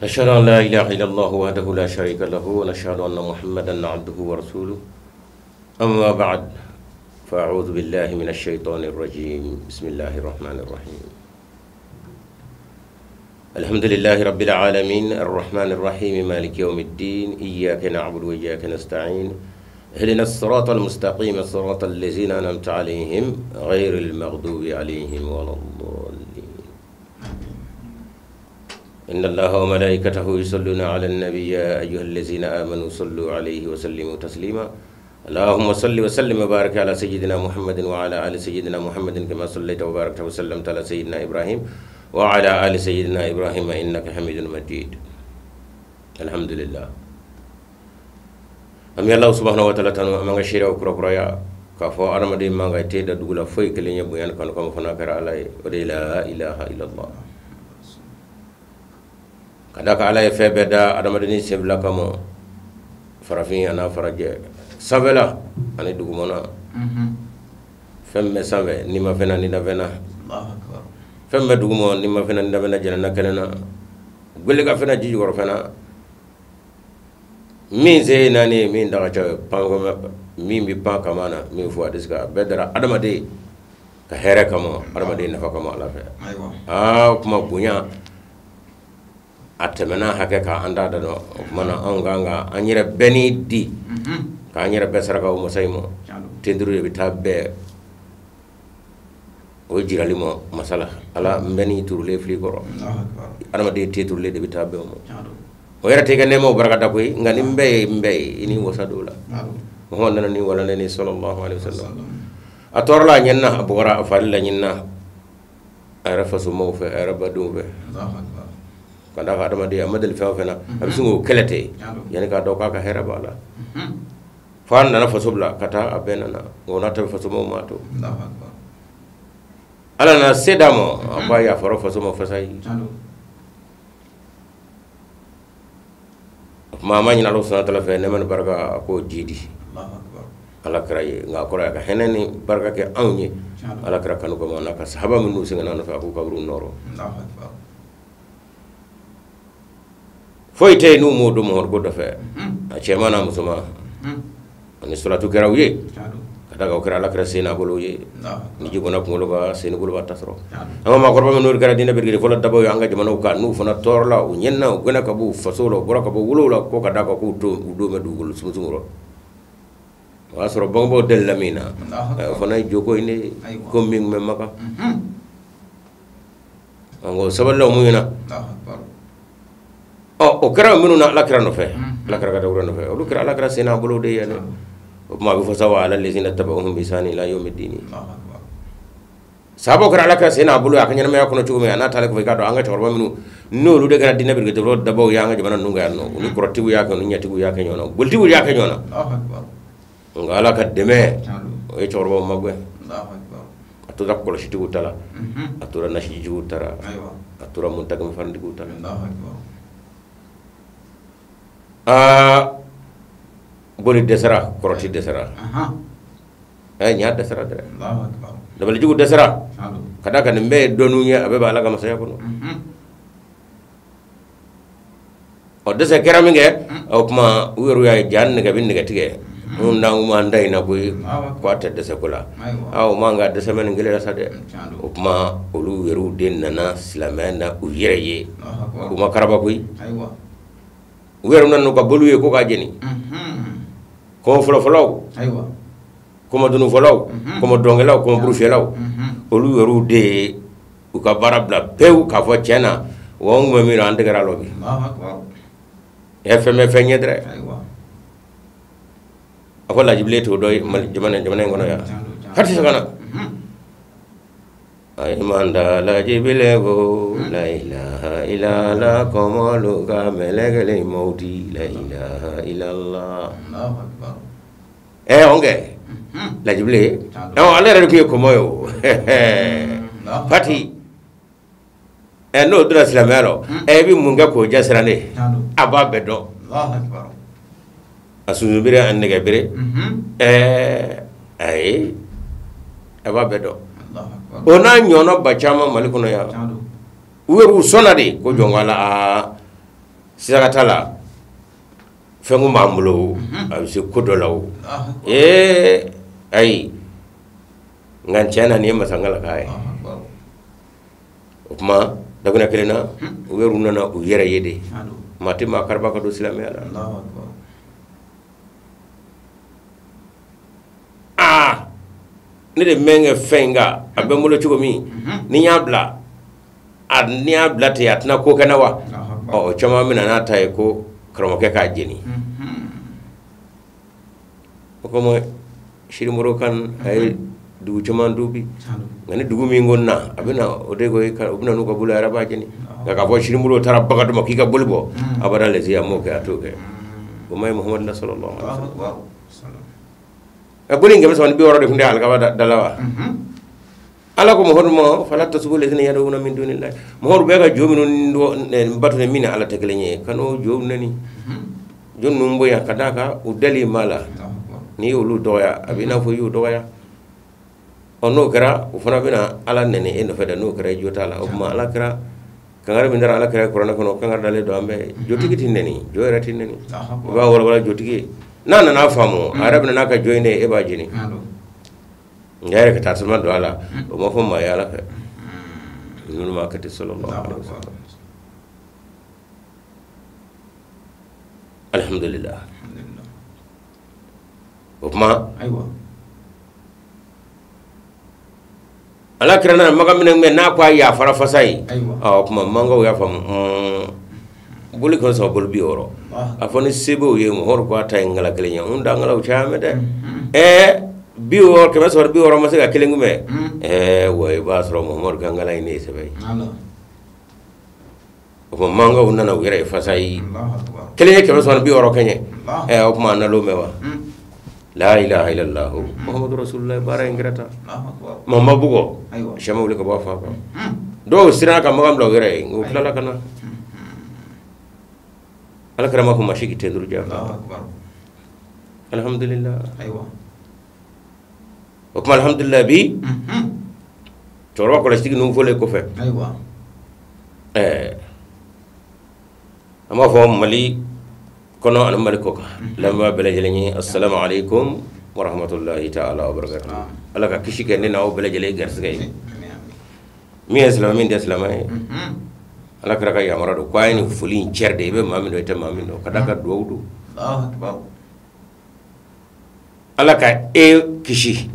أشهد أن لا إله إلا الله وحده لا شريك له ونشهد أن محمدا عبده ورسوله أما بعد فأعوذ بالله من الشيطان الرجيم بسم الله الرحمن الرحيم الحمد لله رب العالمين الرحمن الرحيم مالك يوم الدين إياك نعبد وإياك نستعين اهدنا الصراط المستقيم صراط الذين أنعمت عليهم غير المغضوب عليهم ولا الضالين إن الله وملائكته يصلون على النبي يا أيها الذين آمنوا صلوا عليه وسلموا تسليما اللهم صل وسلم وبارك على سيدنا محمد وعلى آل سيدنا محمد كما صليت وباركت وسلمت على سيدنا إبراهيم وعلى آل سيدنا إبراهيم إنك حميد مجيد الحمد لله أمي الله سبحانه وتعالى تنو أمانغ شيرا وكرا كرايا كافو أرمدي مانغ تيدا دوغلا فوي كلينيا بويان كانو كما فنا كرا علي ودي لا إله إلا الله كذاك علي فبدا أرمدني سبلا كمو فرافين أنا فرجع سبلا أنا دوغمونا فم سبلا نما فينا نيدا فينا الله أكبر فم دوغمو نما فينا نيدا فينا جلنا كلنا قولك فينا جيجي ورفنا min zai na ne min daga ce pangoma min bi pan kamana min fu adiska bedara adamade ka here kama adamade nafa kama alafe kuma bunya atemena hake ka anda da mana anganga anyire beni di ka anyire besara ka mo saymo tenduru bi tabbe o jirali mo masala ala beni turle fli goro adamade te turle de bi tabbe mo o yara tege nemo barakata koy ngani mbey ini wasadula muhammad nani wala nani sallallahu alaihi wasallam atorla nyenna abora afalla nyenna arafa sumo fe araba dumbe Allahu akbar kada ka dama de amadal fa fena abisungo kelete yani ka doka ka hera bala fan na fasubla kata abena na ngona ta fasumo mato Allahu akbar ala na sedamo abaya faro fasumo fasai mama ñina lo subhanahu wa ta'ala fe neman baraka ko jidi Allahu akbar ala kray nga ko ra ka heneni baraka ke awni ala kra kanu ko na ka sahaba min nusi ngana na fa ko kabru noro Allahu akbar foyte nu modu mo ko do fe a chemana musuma ani suratu karawiye kada ko kra ala kra sena bolo ye ni jigona ko lo ba sena bolo ba tasro amma ma korba men nur kara dina bergede fola dabo yo anga jamana ka nu fona torla o nyenna o gona ka bu fasolo bora ka bu wulola ko kada ko to do me dugul sumuro wasro bongo del lamina fona jogo ine kombing me maka ango saballa mu ina o kra minu na la kra no fe la kra ka do no fe o kra la kra sena bolo de ya ما بفسوا على الذين تبعوهم بإحسان إلى يوم الدين سابو كرا لك سينا بلو أكني نما يكونوا شو مي أنا ثالك في كادو أنغا شوربا منو نو لودة كنا دينا بيرجع تبلو دبوا يانغا جمانا نونغا نو وني كرتيو ياكن وني ياتيو ياكن يونا بولتيو ياكن يونا نغا لا كدمه أي شوربا مغوي أتورا كولشيتو تلا أتورا نشيجو ترى أتورا منتكم فانديكو تلا boni desara koroti desara nya desara dere Allahu akbar dabal jugu desara kada kan mbe donunya abe bala ga masaya kono o desa keraminge o kuma wuru ya janne ga bin ga tige mun na ma ndai na boy ko ta desa kula aw manga desa men ngile sade o kuma olu weru den na islamana u yereye kuma karaba koy aywa weru nan ko boluye ko ka jeni como folo aywa como dunu folo como dongelaw como brufelaw olu yoru de u ka barabla pew ka fo chena won mo mi rande gara lobi Allahu akbar fm fenyedre aywa akola jible to doy mal jamane ngono ya hatti sagana ay manda la jible go la ilaha illa la como lu ka melegele mauti la ilaha illa allah Allahu akbar onge la jible ale ra ko moyo fati no dra islamero bi munga ko jasrane aba bedo Allahu akbar asuzubire annega bire ay aba bedo ona nyono bachama malikuno ya weru sonade ko jongala sigatala fengu mambulo abise kodolaw ay ngan chana ni masangala kai kuma daguna kelena weruna na u yere yede mati ma karba ko do islamiyya Allahu akbar ni de menge fenga abe mulo chugo mi ni nyabla ad ni abla te atna ko kana wa o chama mina na tay ko kromo ke ka jeni ko mo shiri muro kan ay du chama dubi ngani dugu mi ngonna abina ode go abina no ko bula araba jeni ga bo shiri muro tara baga do makika bulbo abara le ziya mo ke atoke ko may muhammad sallallahu alaihi wasallam abulin ngam son bi woro de funde alga dalawa ala ko mohor mo fala tasbul ladina yaduna min dunillah mohor be ga jomino ndo batune min ala tegelenye kano jomnani jonnu mboya kadaka udali mala ni ulu doya abina fo yu doya ono kara ufana bina ala nene en feda no kara jotala o ma ala kara kangara bindara ala kara korona kono kangara dale do ambe jotigi tineni joyra tineni ba wala jotigi nana na famu arab na ka joine e ba jini ngare ka tasma do ala o mo fo ma yala ka nunu ma kati sallallahu alaihi wasallam alhamdulillah ma aywa ala kirana maga minen men na kwa ya fara fasai kuma mango ya fam buli ko so bol bi oro afoni sebo ye mo hor ko tay ngala kelenya unda ngala uchame de bi oro ke so bi oro masiga kelengu me way basro mo mor gangala ni sebe ko mango unna na wire fasai kelenya ke so bi oro kenye o kuma na lo mewa la ilaha illallah muhammadur rasulullah bara ingrata mamma bugo shama wuli ko ba fa ko do sira ka magam lo wire ngulala kana ala karama ko mashiki teduru ja alhamdulillah aywa ko alhamdulillah bi toro ko lastigi no fole ko fe aywa ama fo mali kono an maliko ka lamba bela jeleni assalamu alaikum wa rahmatullahi ta'ala wa barakatuh ala ka kishi ke ne na o bela jele garsgay mi islamin de islamay ala kara ka yamara do kwani fulin cerde be mamin do ite mamin do kada ka dowdu Allahu akbar ala ka kishi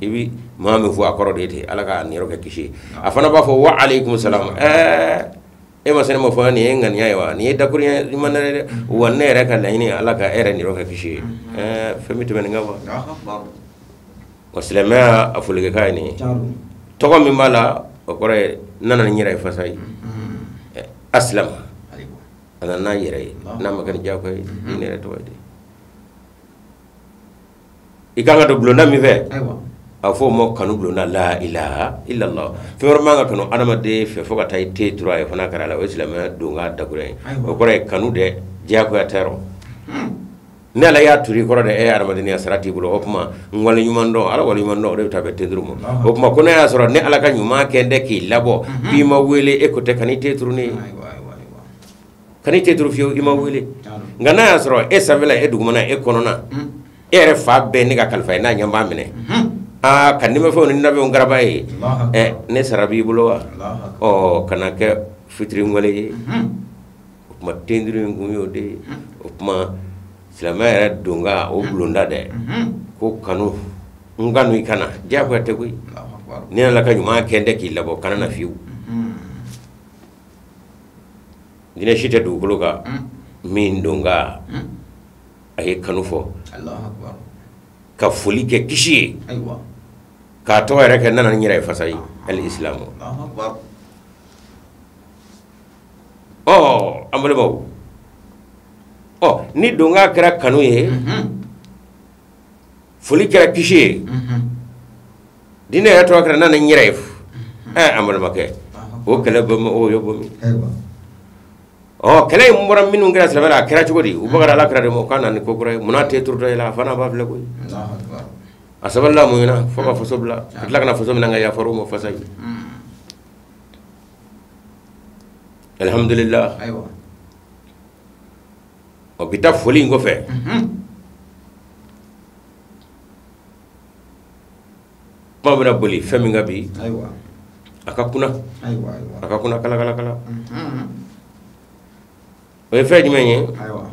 ibi mamin fu akoro de ite ala ka niro ka kishi afana ba fo wa alaikum salam ma sene mo fani ngan yaiwa ni da kuriya manare wanne re ka laini ala ka ere niro ka kishi fami to men ngawa Allahu akbar waslama afulge kayni to ko mi mala okore nana nyira fasai aslam ana na yere na magan jako ni re to wadi ikanga do blonda mi ve aywa afo mo kanu blonda la ilaha illa allah fe war manga kanu adama de fe foka tay te trois e fana kala o islam do nga dagure o kore kanu de jako atero ne la ya turi koro de e adama de ni asrati bulo hokuma ngwal nyumando ala wal nyumando de tabe tendrumo hokuma kono ya soro ne ala ka nyuma kende ki labo bi ma wele e ko te kanite turni kanite turu fiyo ima wele ngana ya soro e savela e dugumana e konona e re fa be ni ga kalfa na nyamba mine kanima fo ni nabe on garaba e ne sarabi bulo wa o kana ke fitri ngole ma tendru ngumi ode ma silama yɛrɛ donga o bulonda dɛ ko kanu nganu ikana jago te koy ni ala ka nyuma kende ki labo kana na fiu dina shite du gologa min donga ay kanu fo Allahu akbar ka fuli ke kishi aywa ka to yɛrɛ ke nana nyira fasai al islam Allahu akbar amale baw ni donga kera kanu ye fuli kera kishi dina ya to kera nana nyira amal make o kala ba o yobo mi kala mbora minu ngira sala kera chugodi u bagara la kera de mo kana ni ko kure munate turta ila fana ba fle koy Allahu akbar asaballa muina foka fosobla kitla kana fosobna nga ya faru mo fasai alhamdulillah aywa o bita foli ngo fe ma bina boli femi ngabi aywa akakuna aywa akakuna kala o fe jimenye aywa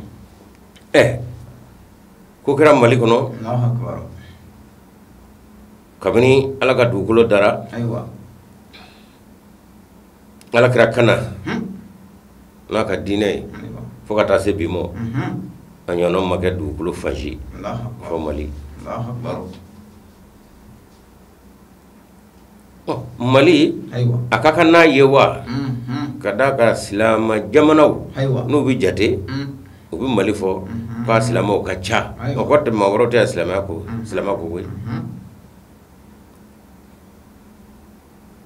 ko kira mali kono Allahu akbar kabini ala ka dugulo dara aywa ala kira kana na ka dine fo ka ta se bimo anyono make dugulo faji Allahu akbar fo mali Allahu akbar mali aywa akaka na yewa kada ka silama jamanaw aywa no bi jate ubi mali fo ka silama ka cha o ko te mawro te silama ko we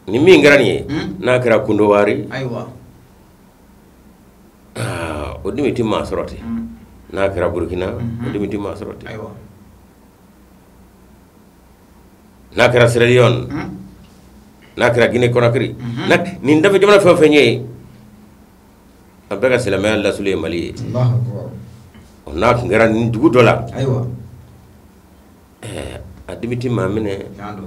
ni mi ngarani na kira kundo wari aywa o dimiti ma soroti na kira burkina o dimiti ma soroti aywa na kira Sierra Leone na kira Guinée Conakry nak ni ndafa jamana fa fenye abega silama Allah sule mali Allahu akbar na ngarani dugu dola aywa adimiti ma mine yando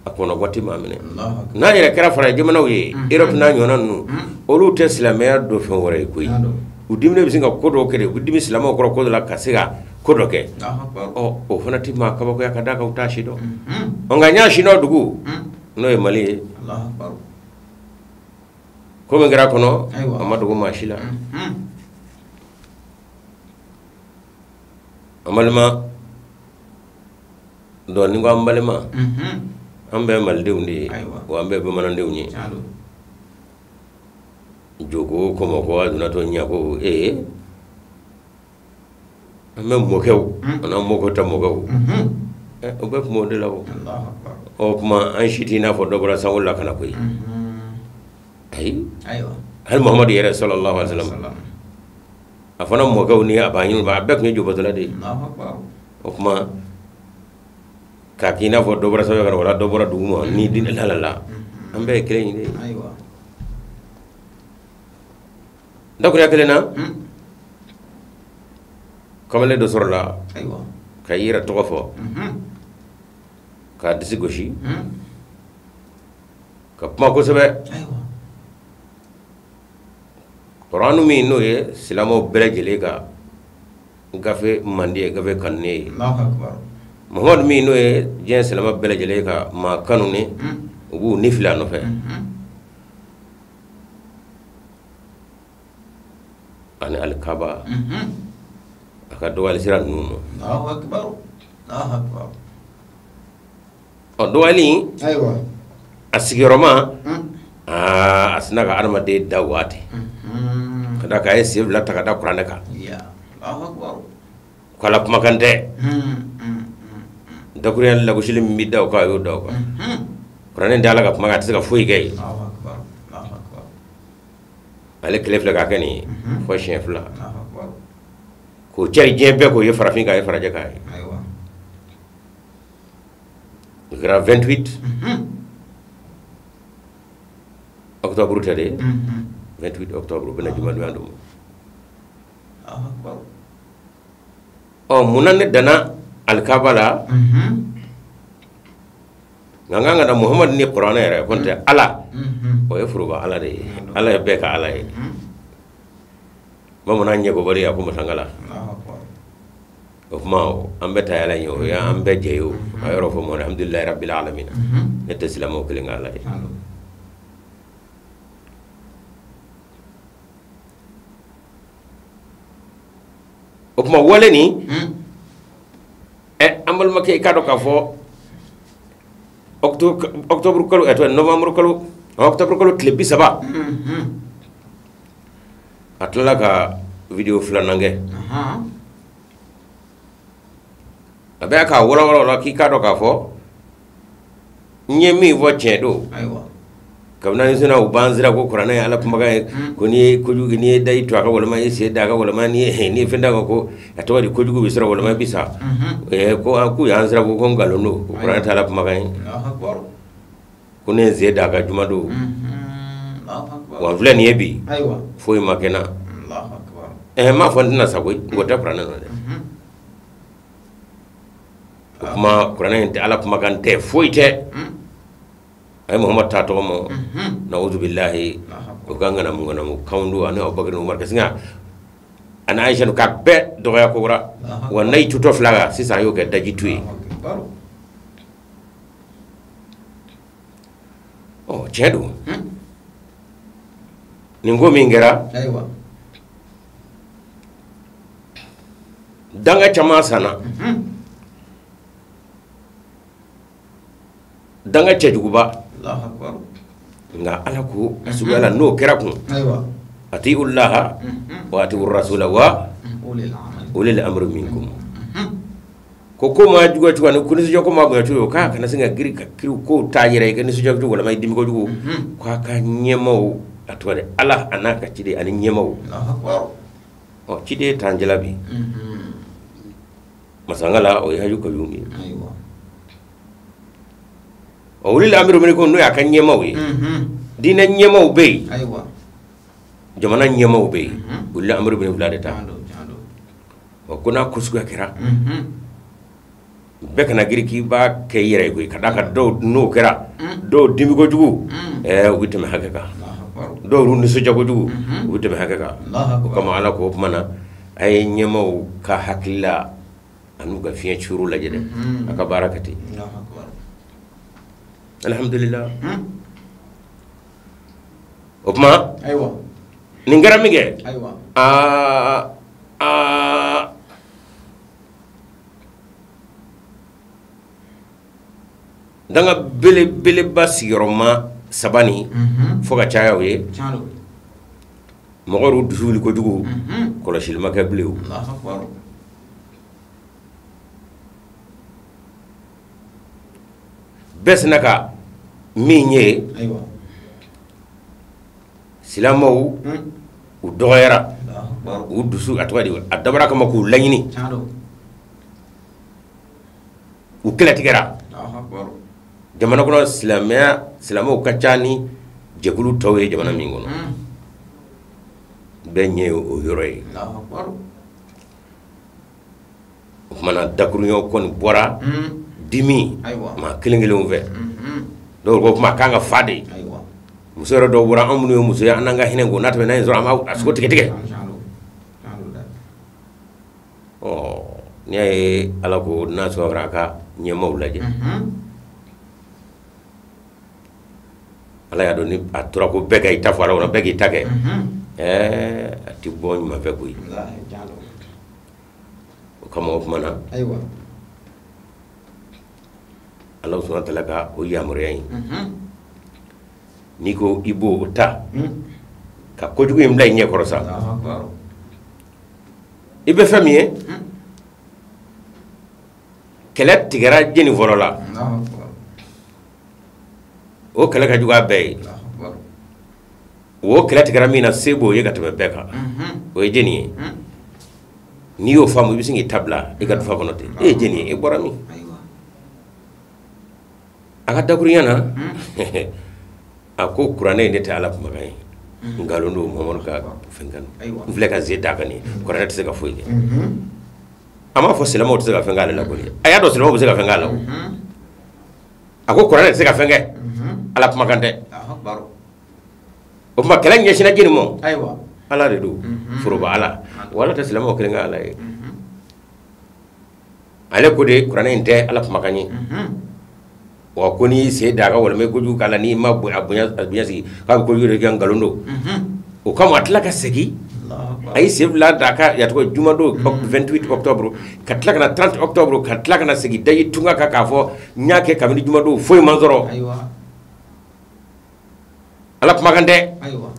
akono wati ma mine Allahu akbar na yere kira fara jamana wi Europe na nyona nu olu te silama do fen wore koy yando udimne bisinga kodo kede udimi silama ko ko la kasiga kodo ke Allahu akbar o fana ti ma kaba ko yakada ka utashi do on ga nya shino dugu no e mali Allahu akbar ko me ngira kono aywa amadu ko mashila amalma do ni ngo ambalma ambe malde undi aywa o ambe be manande unyi yando jogo ko mo ko aduna to nya ko ambe mo kew ona mo ko tam mo ko o be mo de lawo Allahu akbar o kuma an shiti na fo dogora sawulla kana koy ay aywa hal muhammad ya sallallahu alaihi wasallam afana mo gaw ni abanyu ba bek ni jobo dala de Allahu akbar o kuma ka kina fo dogora sawulla kana wala dogora dumo ni din la la ambe kele ni de aywa ndako ya kele na kamale do sorla aywa kayira to fo ka disi goshi ka kuma ko sebe aywa Qur'anu mi no ye silamo bele jele ka gafe mandi gafe kanne Allahu akbar Muhammad mi no ye jen silama bele jele ka ma kanu ne ubu nifla no fe ani al-Kaaba aka do wal siran nuno Allahu akbar Allahu akbar o do wali aywa asigiroma asna ka arma de dawati kada ka yesi la ta kada Qur'an ka ya Allahu akbar kala kuma kante da kuriyan la gushili mi daw ka yo daw ka Qur'an ndala ka kuma ka tsaka fuyi gai Allahu akbar Allahu akbar ale kelef la ka kani fo chef la Allahu akbar ko ceri jembe ko ye farafin ka ye faraje ka aywa gra 28 octobre tade 28 octobre bena jumal wandum Allahu akbar o munan dana al-Kaaba nganga da Muhammad ni Qur'an yare konte ala o ye furuba ala de ala ye beka ala ye mamuna nye ko bari ya ko matangala Allahu akbar o kuma ambe tayala yo ya ambe jeyo ayoro fo mo alhamdulillah rabbil alamin nete silamo kele ngala ye o kuma wole ni ambal make kado ka fo octobre kalo eto novembre kalo octobre kalo tile bisaba atlala ka video flanange abe ka wala ki kado ka fo nyemi vo chedo aywa kabna ni sina ubanzira ko Qur'ana ya ala kuma ga ko ni ko jugi ni dai to aka wala ma ise da aka wala ma ni ni fenda ko atawadi ko jugi bisra wala ma bisa ko aku ya anzira ko ngalono ko Qur'ana ta ala kuma ga Allahu akbar ko ne zeda ga jumado Allahu akbar wa vle ni ebi aywa foi makena Allahu akbar ma fondina sagoy ngota qur'ana no de kuma qur'ana inte ala kuma kan te foite ay muhammad ta to mo na'udhu billahi o gangana mu ngana mu kawndu ana abubakar umar kasinga ana aisha ka be do ya ko wura wonnay tuto flaga sisa yo ga daji tuyi oh ceedu ni ngomi ngera aywa danga chama sana danga cejuba Allahu akbar nga ala ko subhana no kera kun aywa atiullaha wa atiur rasula wa ulil ulil amri minkum ko ma jugo to ne kuni sujo ko ma go to ka kana singa giri ka kiru ko tajire ka ni sujo to wala mai dimi ko jugo ka ka nyemo atwade ala anaka cide ani nyemo Allahu akbar o cide tanjala bi masangala o yaju ko yumi aywa o ulil amri minkum no ya kan nyemo wi dina nyemo be aywa jamana nyemo be ulil amri minkum la deta jando o kuna kusku kira bekana giri ki ba ke yere go kada ka do no kera do dimi go jugu witame hakaka do rundi so jago jugu witame hakaka ko kama ala ko mana ay nyemo ka hakilla anu ga fiye churu la jede aka barakati alhamdulillah opma aywa ni ngaramige aywa danga bele basigiroma sabani foka caya we chalo mogoru dusuli ko jugu kolo shilma ka blew Allahu akbar bes naka minye aywa silamaw u doyara Allahu akbar u dusu atwadi adabara kama ku lanyini chalo u kletigera Allahu akbar jamana kono silamaw kacani jekulu tawe jamana mingono benye o yoroy Allahu akbar mana dakurunyo kon bora dimi aywa ma kilingilum ve do ko ma kanga fade aywa musoro do bura amunu muso ya ananga hinengo natbe nay zora ma asko tike chalo da oh ne ala ko naso raka nyemo laje ala ya do ni atura ko bega ita fara wona bega ita ke ati boñ ma fe buy wallahi chalo kama mana aywa Allah subhanahu wa ta'ala ka o yamure ni ko ibo ta ka ko jugu im lay nye ko sa Allahu akbar ibe famiye kelet tigara jeni volola Allahu akbar o kala ka juga bay Allahu akbar o kelet tigara mina sebo ye gatbe beka o jeni ni yo famu bisingi tabla e gat fa konote e jeni e borami aywa aga dakuriyana ako qur'ane ne ta ala magai ngalondo momon ka fengan vle ka zeta kani qur'ane tse ka foye ama fo silamo tse ka fengala la ko aya do silamo tse ka fengala ako qur'ane tse ka fenge ala magante Allahu akbar o ma kala nyeshi na jini mo aywa ala de do furuba ala wala ta silamo ko nga ala ale ko de qur'ane inte ala magani wa koni se daga wala me koju kala ni ma abunya si ka ko yure kan galondo o kama atla ka segi ay se la daka ya to juma do 28 octobre katla kana 30 octobre katla kana segi dayi tunga ka ka fo nyake kamini juma do foy manzoro aywa ala magande aywa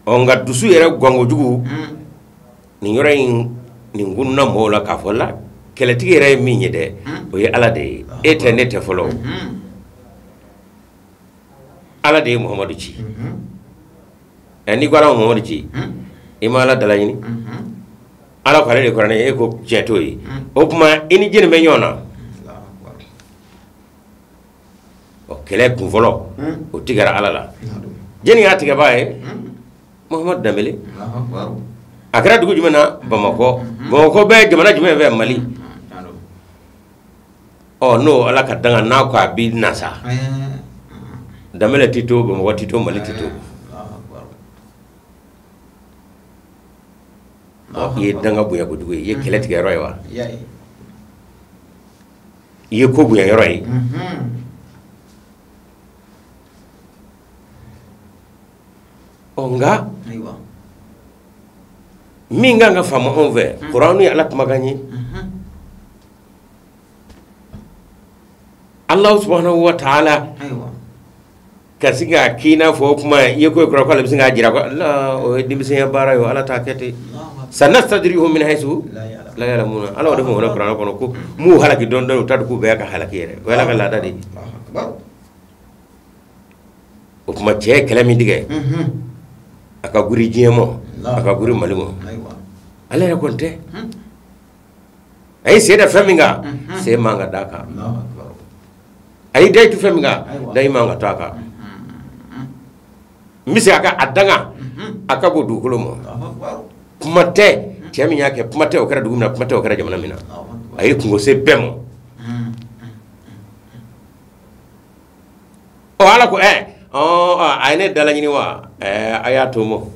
onga dusu yere gongo jugu ni yore ni ngunna mola ka fola kele tigere minye de o ye ala de eternete folo ala de muhammadu ci ni gwara muhammadu ci imala dalayini ala ko ale de korane e ko jeto yi o kuma ini jeni me nyona o kele kun folo o tigara ala la jeni ya tiga bae Muhammad Dambélé akara dugu jumena Bamako be jamana jume be Mali oh no ala ka danga na ko abi nasa Dambélé tito Bamako tito Mali tito ye danga buya ko dugu ye kele tiga roy wa ye ko buya roy onga minga nga fama on ve qur'anu ya alak magani Allah subhanahu wa ta'ala kasiga kina fo kuma ye ko ko ko lebsinga jira ko Allah o dimse ya bara yo ala takete sanastadrihum min haythu la ya'lamuna ala wadu mo qur'an ko ko mu halaki don don tad ku be ka halaki yere wala ka lada de o kuma je kalami dige aka guri jemo aka guri malimo ala ya konte ay seda faminga se manga daka ay day tu faminga day manga taka misi aka adanga aka go dukulo mo kumate tiami nyake kumate okara dugumna kumate okara jamana mina ay kungo se bemo o ala ko ayne dala nyini wa ayato mo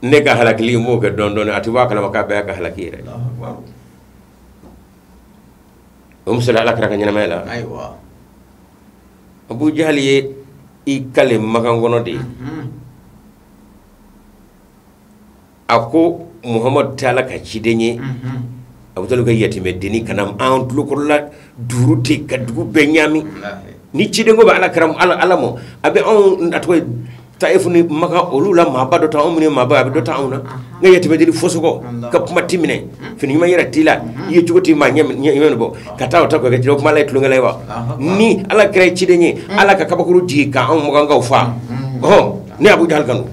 ne ka halakli mo ga don don ati wa kala maka ba ka halakire sala ala kara kanyana mela aywa Abu Jahal ye ikale makangono de ako Muhammad taala ka cidenye Abu Talib ga yatime deni kanam an dulokola duruti ka dugu benyami ni cidengo ba ala karam ala mo abe on atwa taifu ni maka olula mabado ta omune maba abe do ta ona nga yatime deni fosoko ka puma timine fini ma yera tila ye cugoti ma nyem bo kata o ta ko ga jiro kuma lay tulunga lay wa ni ala kray cidenye ala ka kabakuru ji ka on mo nga fa oh ni Abu Jahal kanu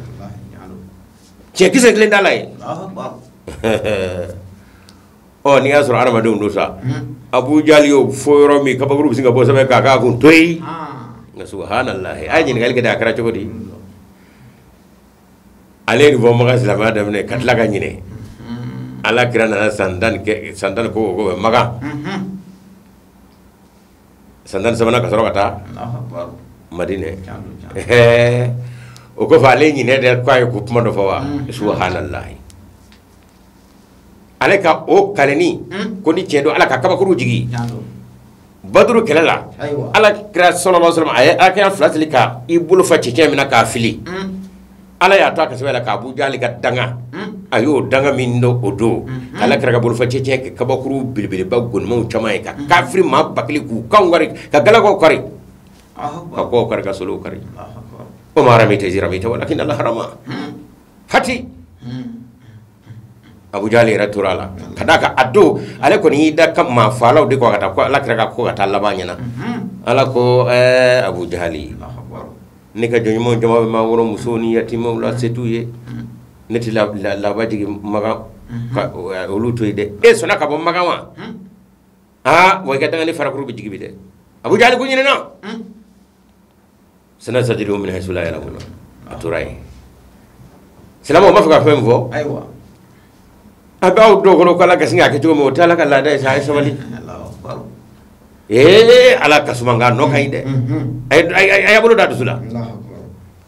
ci gise glen dalay oh ni asro arama dum dosa Abu Jahal yo foyro mi kabagru bisinga bo sabe kaka kun toy nga subhanallah ay ni gal gada kara cogodi ale ni bo maga salama da ne katla ga nyine ala kirana sandan ko maga sandan sabana ka soro kata madine o ko fale nyine de kway ko puma do fawa subhanallah ale ka o kaleni ko ni cedo ala ka kabakuru jigi badru kelala ala kira sallallahu alaihi wasallam ay aka flatlika ibulu fa cece mina ka fili ala ya ta ka sabela ka Abu Jahal ka danga ayo danga min do odo ala kira ka bulu fa cece ka kabakuru bilbil ba gon mo chamay ka kafri ma bakli ku kangari ka gala ko kari ko kari ka solo kari o mara mi tejira mi walakin Allah harama hati Abu Jahal era turala kadaka addo ale ko ni da kam ma falaw de ko kata ko ala kira ko kata labanya na ala ko Abu Jahali ne ka jonyo mo jama ma woro musoni yatimo la setuye neti la baji maga olu to ide sona ka bo maga wa way ka tangani farakuru bi jigi bi de Abu Jahal ko nyina na sana sadiru min haythu la ya'lamuna aturai salama ma fuka fem vo aywa abaw do ko kala gasinga ke jomo tala kala da sai sawali ala kasuma nga no kaide ay abulu da dusula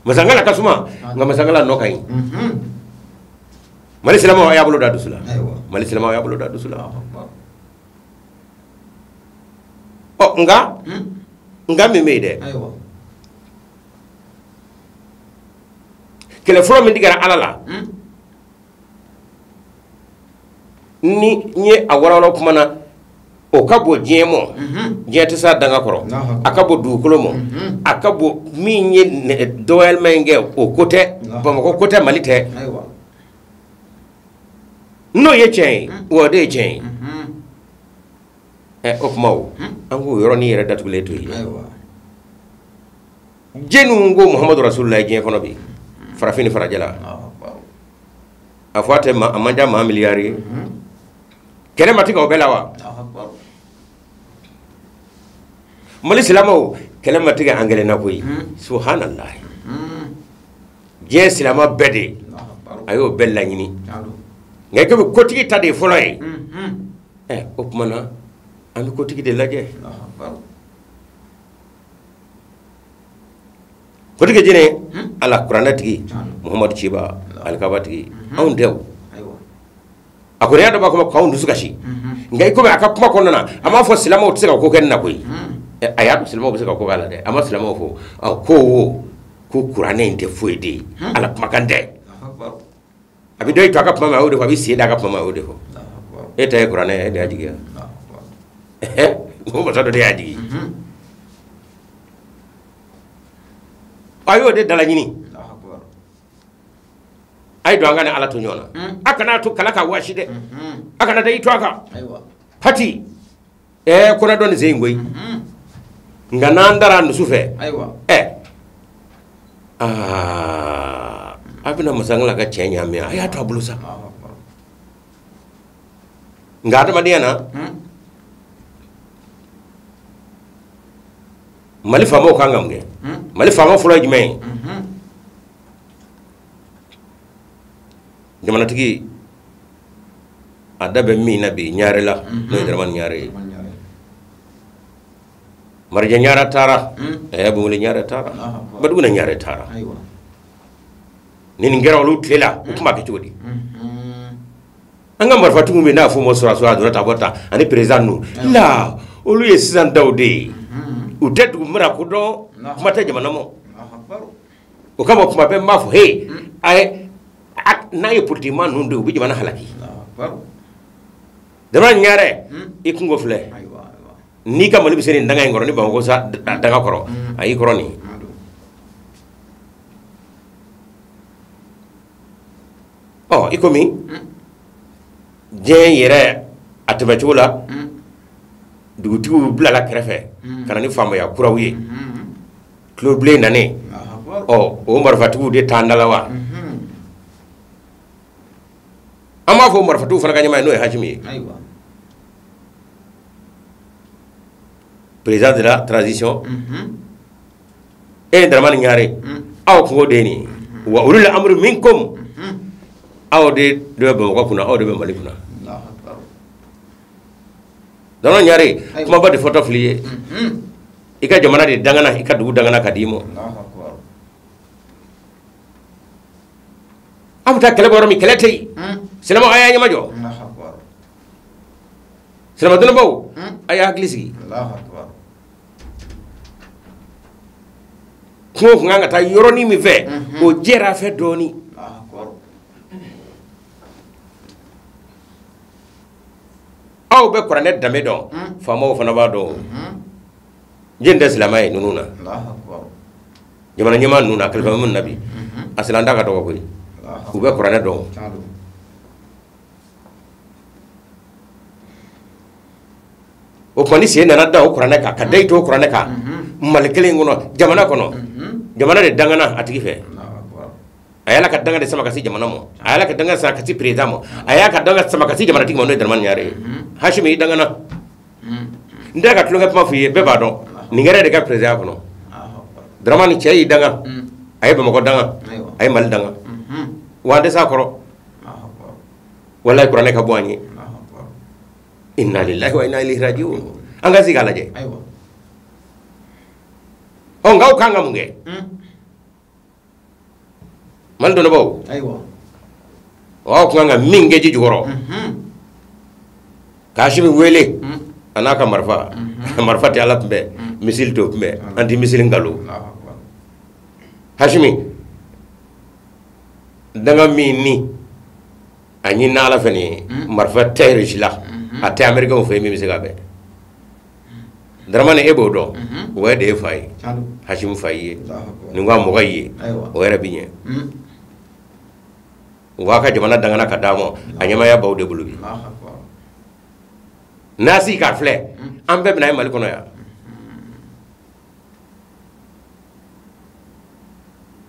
masangala kasuma nga masangala no kai mali silama ay abulu da dusula mali silama ay abulu da dusula o nga memede aywa kele furo min digara alala ni nye awara kuma na o kabo jemo jeta sa danga koro akabo dukulo mo akabo mi nye doel menge o kote bamako kote malite no ye chen wo de chen okmaw angu yoro ni yere datule to yi jenu ngo Muhammadu Rasulullah jen kono bi farafini farajala afate amanja ma miliyari kene matika obelawa mali silamo kelema tiga angele na koy subhanallah je silama bede ayo bella nyini ngay ko kotigi tade foloy o kumana ami kotigi de laje kotigi jine ala qur'ana tigi muhammad chiba al kabatigi on dew akore ada ba ko kaundu suka shi ngay ko aka kuma ko nana ama fo silama o tsika ko ken na koy ayatu silama o tsika ko gala de ama silama o fo ko qur'ana inte foide ala kuma kande abi doy to aka kuma ma o de ko abi si da aka kuma ma o de ko eta e qur'ana e de ajigi ko ba to de ajigi ayo de dala nyini ay do ngane ala to nyona akana to kala ka washi de akana dai to aka hati ko na don zey ngoy ngana ndara ndu sufe aywa abina musangla ka chenya me aya to abulusa ngata madiana mali famo kangamge mali famo fulo jimay jamana tigi adabe mi nabi nyaare la no draman nyaare marja nyaara tara bu mu nyaara tara badu na nyaare tara aywa nin ngeraw lu tlela kuma ke jodi anga marfatu mi na fu mo sura sura dura tabota ani president nu la olu ye sisan dawde utetu mura kudo kuma ta jamana mo o kama kuma be mafu he ay na ye politique nu de ubi jamana halaki dama ñaare ikungo fle ni ka mali biseni ndanga ngoro ni bango sa danga koro ayi koro ni ikomi je yere ataba chula dugutu bla la krefe kana ni famba ya kurawye club ble nane o marfatu de tandalawa ama fo marfatu fana kanyama no hajimi aywa président de la transition e dramane ñaare aw ko deni wa ulul amri minkum aw de be ko kuna aw de be mali kuna Allahu akbar dama ñaare kuma ba de photo flié ika jamana de dangana ika du dangana kadimo Allahu akbar amuta kele boromi kele tay silama aya nyama jo Allahu akbar silama dana baw aya glisi Allahu akbar ko nganga ta yoroni mi ve o jera fe doni Allahu akbar aw be qur'ane dame don famo fana ba do jende silama ay nununa Allahu akbar jamana nyama nuna kalfa mun nabi aslanda ka to ko ube qur'ane don o koni se nana da o qur'ane ka kadai to qur'ane ka malkele ngono jamana kono jamana de dangana atigi fe ayala ka danga de sama kasi jamana mo ayala ka danga sa kasi président mo ayala ka danga sama kasi jamana tigi mo no derman nyare hashimi dangana ndaka tulonga pama fiye be ba don ningere de ka président kono dramani chei danga ay ba mako danga ay mal danga wande sa koro wallahi qur'ane ka boani inna lillahi wa inna ilaihi raji'un anga sigala je aywa on gaw kanga munge man do no baw aywa waaw kanga minge ji jugoro kashimi wele anaka marfa marfa ti ala pembe misil to pembe anti misil ngalo hashimi danga mini anyi nala fani marfa tayrish la ate america mo femi misiga be dramane ebo do wede fay hashim faye ni ngwa mo gaye o era binye waka jamana dangana kadamo anyama ya bawde bulubi nasi ka fle ambe bina mal kono ya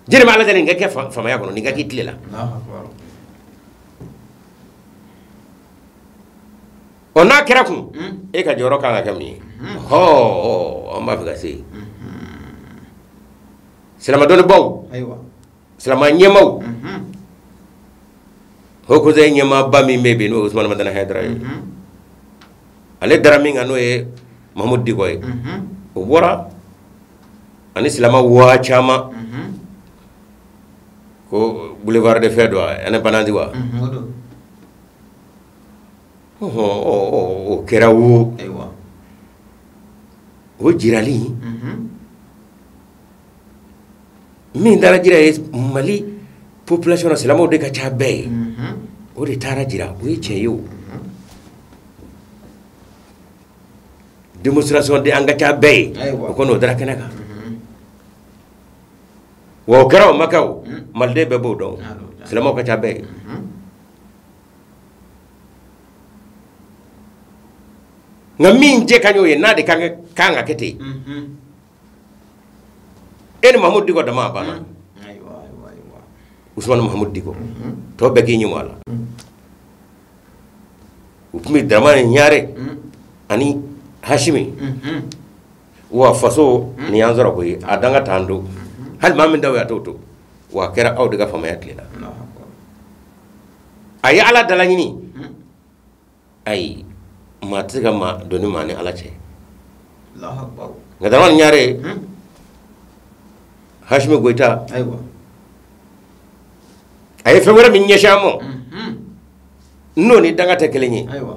jere mala tani ngake fama ya kono ni ngaki tlela ona kera kun e ka joro kan ka mi ho amba fi gase silama doni baw silama nyemaw hoko zai nyema ba mi mebe no Usman Madana Haidara ale darami ngano e Mahmud Diko e o bora ani silama wa chama ko boulevard de Fedwa ane banandi wa o kerawu o jirali min dara jira Mali population na silama de ka chabe o de tara jira o ye cheyo demonstration de anga chabe ko no dara kenaka wo keraw makaw malde be bo do silama ka chabe nga min je kanyo ye na de kanga kete en Mahmud Diko dama bana Usman Mahmud Diko to be ki nyumala upmi dama nyare ani Hashimi wa faso ni yanzara ko adanga tando hal mamin dawa toto wa kera awdiga fama yatlila ay ala dalani ay matiga ma doni mani ala che Allahu akbar ngadama nyare Hashimi Goita aywa ay fewara min nyashamo noni danga te kelenyi aywa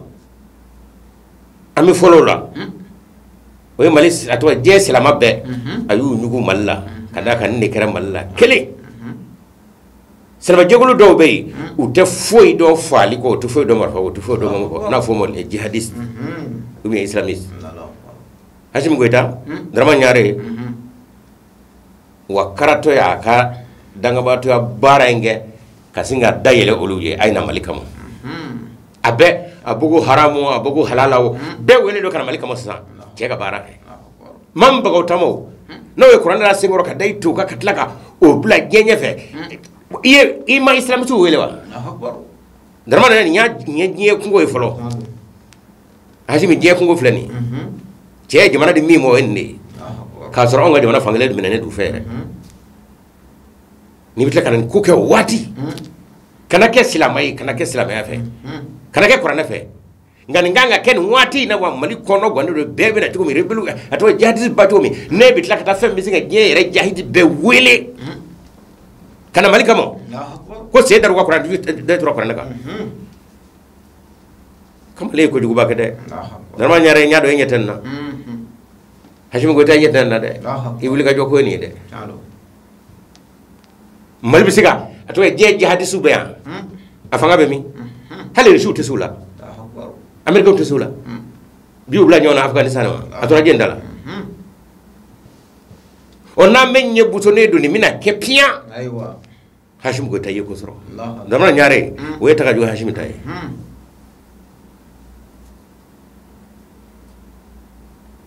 ami folo la oy Mali atwa je silama be ayu nyugu malla kada kan ne kera malla kele silama jogulu do be u te foy do fali ko to foy do marfa to foy do mo na fo mo le jihadiste ou bien islamiste Hashimi Goita drama nyare wa karato ya ka danga bato ya barenge kasinga dayele oluje aina malikamo abe abugo haramu abugo halalawo be woni do kana malikamo sa ke ga bara mam bago tamo no e qur'an la singoro ka day to ka katlaka o bla genye fe iye ima islam tu welewa darma na nya kungo e folo Hashimi je kungo flani je jamana de mimo enni ka soro onga jamana fangale de menene du fere ni bitla kana ku ke wati kana ke silamai kana ke silamai fe kana ke qur'an fe ngani nganga ken wati na wa Mali kono gwando do bebe na tukumi rebelu atwa jihadis batomi ne bitla kata fe misinga je re jahidi be wele kana Mali kamo ko se dar wa qur'an de tro qur'an ka kam le ko jugu bakade normal nyare nyaado nyeten na Hashimi Goita nyeten na de ibuli ka joko ni de Mali bisiga atwa je jihadisu be afanga be mi hale shu tesula America tesula bi ubla nyona Afghanistan atwa jendala ona menye butone do ni mina kepia aywa Hashimi Goita yeko soro normal nyare we taka jo Hashimi tay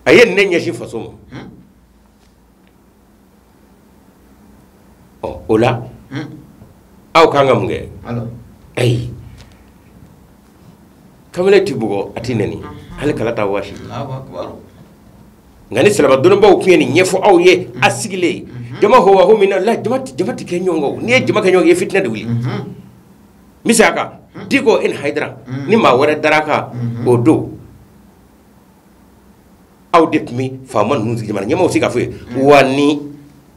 ayen nenya shi faso ola aw kanga munge alo ay kamale tibugo atineni hal kala ta washi Allahu akbar ngani salama don baw kuyeni nyefo aw ye asigile jama ho wa min Allah jama tike nyongo ni jama ka nyongo ye fitna de wuli misaka Diko in Haidara ni ma wara daraka odo aw depmi faman nunzi jamana nyama usika fwe wani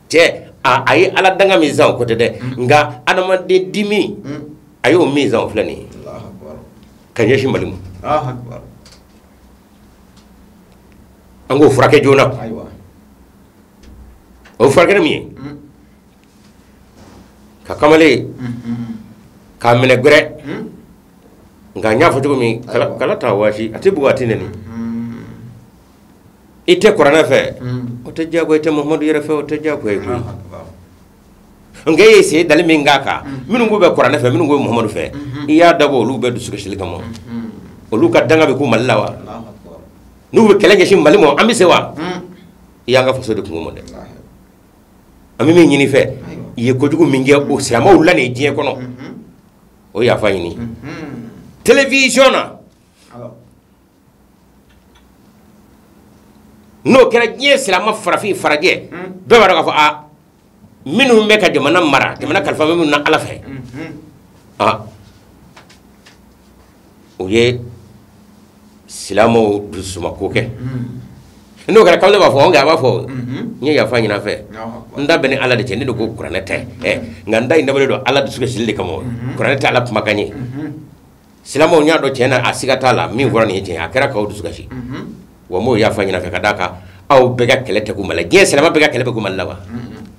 te ayi ala danga mi zan ko de nga adama de dimi ayo mi zan flani Allahu akbar kanye shi malimu Allahu akbar ango frake jona aywa o frake mi ka kamale ka mene gure nga nya foto mi kala ta washi atibu atineni ite qur'ana fe o te jago ite Muhammadu yere fe o te jago e ngey se dal mi ngaka minu go be qur'ana fe minu go Muhammadu fe iya dabo lu be du suka shilika mo o lu ka danga be ko mallawa nu be kelenge shim malimo ambi se wa iya nga faso de ko mo de ami mi nyini fe ye ko jugu mingi o sama ulla ne jie kono o ya fa yini television no kera nye silama farafi faraje be wara ko a minnu bɛ ka jamana mara jamana kalifa minnu na Ala fɛ o ye silamɛw dusumako kɛ n'o kɛra k'ale b'a fɔ a b'a fɔ n ye yafa ɲini a fɛ n da bɛ ni Ala de cɛ ne de ko kuranɛ tɛ nka n da in dabɔlen don Ala dusukasili de kama kuranɛ tɛ Ala kumakan ye silamɛw y'a dɔn tiɲɛ na a siga t'a la min fɔra nin ye tiɲɛ a kɛra k'aw dusukasi wa m'o yafa ɲini a fɛ ka d'a kan aw bɛɛ ka kɛlɛ tɛ ko Mali la diɲɛ silamɛ bɛɛ ka kɛlɛ bɛ ko Mali la wa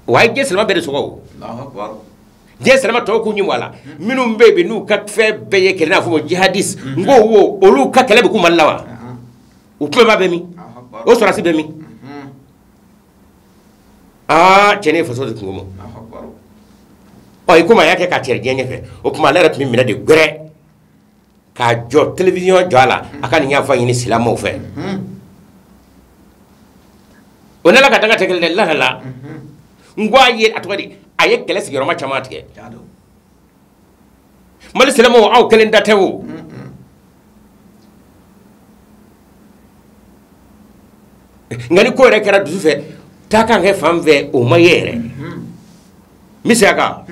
wa a ye diɲɛ silamɛ bɛɛ de sɔgɔ o diɲɛ silamɛ tɔw k'u ɲimu a la minnu bɛ yen bi n'u ka fɛn bɛɛ ye kɛlɛ n'a fɔ ma jihadis n ko wo olu ka kɛlɛ bɛ ko Mali la wa u kuloba bɛ min o sɔrɔsi bɛ min cɛ ne ye faso de kungo ma i komi a y'a kɛ k'a cɛri diɲɛ ɲɛfɛ o tuma ale yɛrɛ tun bɛ minɛ de gbɛrɛ k'a jɔ télévision jɔ a la a ka nin yafa ɲini silamɛw fɛ o ne la ka danga tɛ kelen dɛ la n ko a ye a tɔgɔ di a ye kɛlɛ sigiyɔrɔma caman tigɛ Mali silamɛw aw kelen da tɛ o nka ni ko yɛrɛ kɛra dusu fɛ taa kan kɛ fan fɛ o ma ye yɛrɛ misaliya kan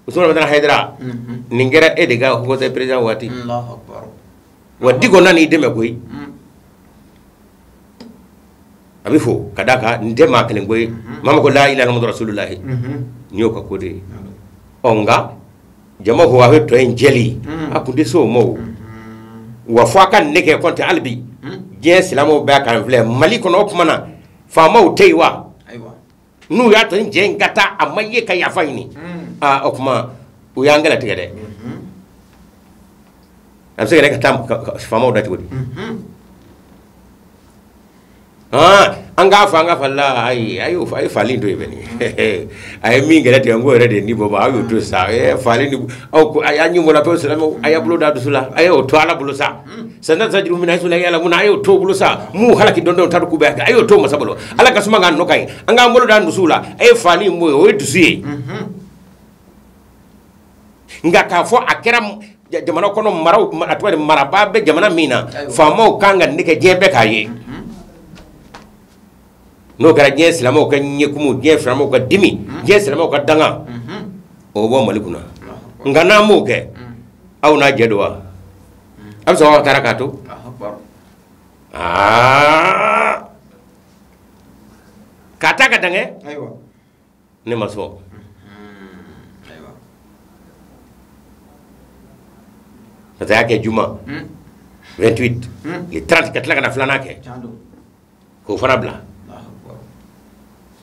Usman bin Haidara nin kɛra e de ka conseil président waati wa Diko na n'i dɛmɛ koyi a bɛ fɔ ka d'a kan nin tɛ maa kelen koyi maa ma ko la ilaha illallah rasulullahi nin y'o ka ko de ye nka jama ko a bɛ tɔ in jɛli a kun tɛ se o ma o wa fɔ a ka nɛgɛ kɔntɛ hali bi diɲɛ silamɛw bɛɛ kan filɛ Mali kɔnɔ o tuma na faamaw tɛ yen wa n'u y'a to n cɛ in ka taa a ma ye ka yafa ɲini o tuma u y'an gɛlɛ tigɛ dɛ a bɛ se ka taa faamaw da cogo di an k'a fɔ an ka falila a ye fali to yen bɛni a ye min gɛlɛ tigɛ n ko yɛrɛ de ni bɔ a y'o to sa fali ni a y'a ɲi bɔla pewu silamɛw a y'a bolo da dusu la a y'o to Ala bolo sa sanna sajuru min haysu la ya'lamun mun a y'o to bolo sa mu halaki dɔndɔn ta ku bɛɛ a y'o to masa bolo Ala ka suma k'an nɔ ka ɲi an k'an bolo da dusu la a ye fali mun ye o ye dusu ye nka k'a fɔ a kɛra jamana kɔnɔ maraw a tɔgɔ di marabaa bɛ jamana min na faamaw kan ka nɛgɛ diɲɛ bɛɛ k'a ye n'o kɛra diɲɛ silamɛw ka ɲɛkumu diɲɛ silamɛw ka dimi diɲɛ silamɛw ka danga o bɔ Mali kunna nka n'an m'o kɛ aw n'a jɛ don wa a bɛ sɔn aw taara k'a to k'a ta ka dangɛ ne ma sɔn parce que a y'a kɛ juma 28 le 30 ka tila ka na filanan kɛ k'o fana bila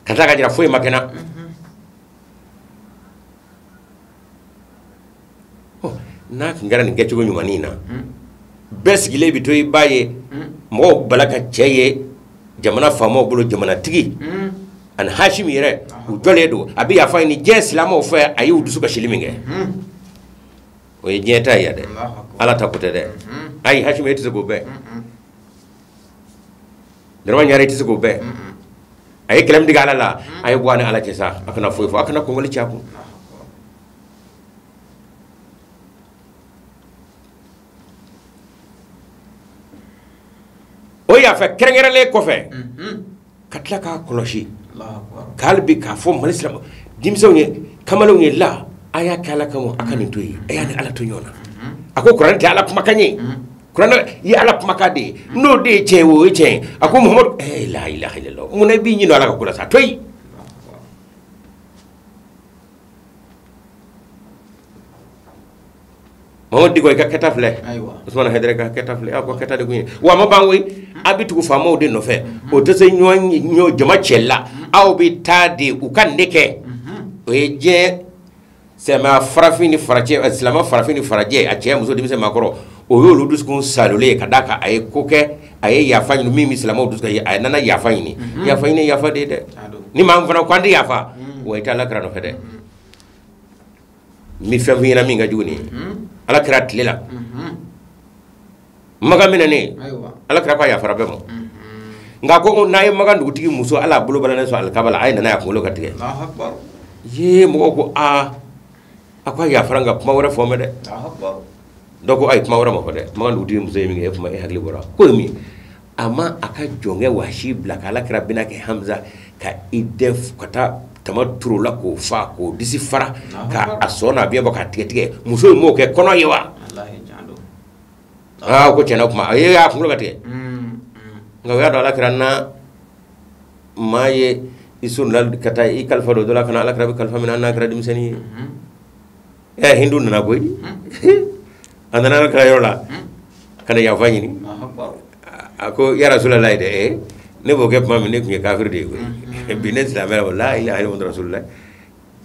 ka tila ka jira foyi ma kɛ n na n'a tun kɛra nin kɛcogo ɲumanin na bɛɛ sigilen bi to i b'a ye mɔgɔw bala ka cɛ ye jamana faamaw bolo jamanatigi ani Hashimi yɛrɛ u jɔlen don a bɛ yafa ɲini diɲɛ silamɛw fɛ a y'u dusu kasili min kɛ o ye diɲɛ ta ye dɛ Ala ta ko tɛ dɛ ayi Hashimi e tɛ se k'o bɛɛ Dɔrɔmɛ Ɲare e tɛ se k'o bɛɛ a ye kɛlɛ min digi Ala la a ye bɔ a ni Ala cɛ sa a kana foyi fɔ a kana kɔngɔli ci a kun o yafa kɛrɛnkɛrɛnlen kɔfɛ ka tila k'a kɔlɔsi k'ale bi k'a fɔ Mali silamɛ denmisɛnw ye kamalenw ye la a y'a kɛ Ala kama a ka nin to yen a y'a ni Ala to ɲɔgɔn na a ko kuranɛ tɛ Ala kumakan ye kuranɛ ye Ala kumakan de ye n'o de ye tiɲɛ ye o ye tiɲɛ ye a ko Muhamadu la ilaha illallah mun na i b'i ɲinɛ Ala ka ko la sa to yen Muhamadu Diko i ka kɛta filɛ Usman Haidara ka kɛta filɛ a ko kɛta de kun ye wa ma ban koyi a bɛ tugu faamaw de nɔfɛ o tɛ se ɲɔ jama cɛ la aw bɛ taa de u ka ne kɛ o ye diɲɛ silamɛ farafin ni farajɛ silamɛ farafin ni farajɛ a cɛ muso denmisɛn maakɔrɔ o y'olu dusukun salolen ye ka d'a kan a ye ko kɛ a ye yafa ɲini min bɛ silamɛw dusukun a nana yafa ɲini yafa ɲini yafa de ye dɛ ni maa min fana ko an tɛ yafa wa i tɛ Ala kira nɔfɛ dɛ n bɛ fɛn f'i ɲɛna min ka jugu nin ye Ala kira tile la Makan minɛnen Ala kira k'a yafara bɛɛ ma nka ko n'a ye Makan dugutigi muso Ala bolo balalen sɔrɔ alikaba la a ye nana y'a kunkolo ka tigɛ ye mɔgɔw ko a ko a yafara nka kuma wɛrɛ fɔ mɛ dɛ dɔw ko a ye kuma wɛrɛ ma fɔ dɛ Makan dugutigi muso ye min kɛ e kuma e hakili bɔra ko ye min a ma a ka jɔnkɛ Wahasi bila ka Ala kira bina kɛ Hamza ka i dɛ ka taa tama turu la ko fa ko disi fara ka asona biya baka tige muso mo ke kono yewa ko cena kuma ayi ya kungulo kate nga ya do ala kiranna maye isun lal kata i kalfa do la kana ala karabi kalfa min anna karadim seni hindu na boy andana ala karayola kana ya fanyi ni ako ya rasulullah de ne bo ke pam ne kunye kafir de ko binen islamela la ilaha illallah rasulullah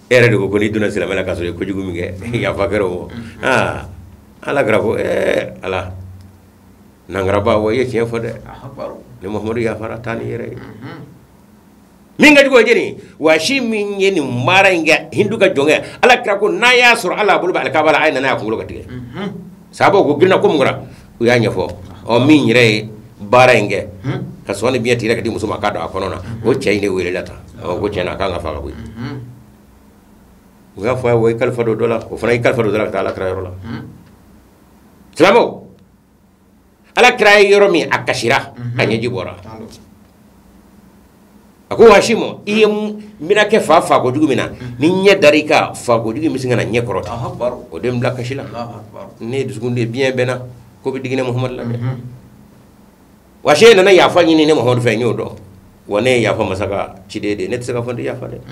era de ko ni duna islamela ka so ko jugu mi ge ya fakero ala grabo ala nangraba wo ye cien fode ne muhammadu ya fara tani yere min ga jugo jeni wa shi min yeni marange hindu ga jonge ala kra ko na ya sur ala bulu ba alkabala ayna na ko ngulo gatige sabo ko girna ko mungura ya nyafo o min yere barange ka so ne biya tire ka di musuma ka do akonona o cheyne wele lata o ko chena ka nga fa ga bu ga fa wo kalfa do dola o fana kalfa do dola ta ala kra yorola salamo ala kra yoromi akashira anyeji bora ako hashimo iye mina ke fa ko jugu mina ni nye darika fa ko jugu misinga na nye korota o dem la kashila ne dusunde bien bena ko bi digine muhammad la washe na ya fa nyini ne muhammad fa nyodo wane ya fa masaka cidede ne tsaka fa ya fa de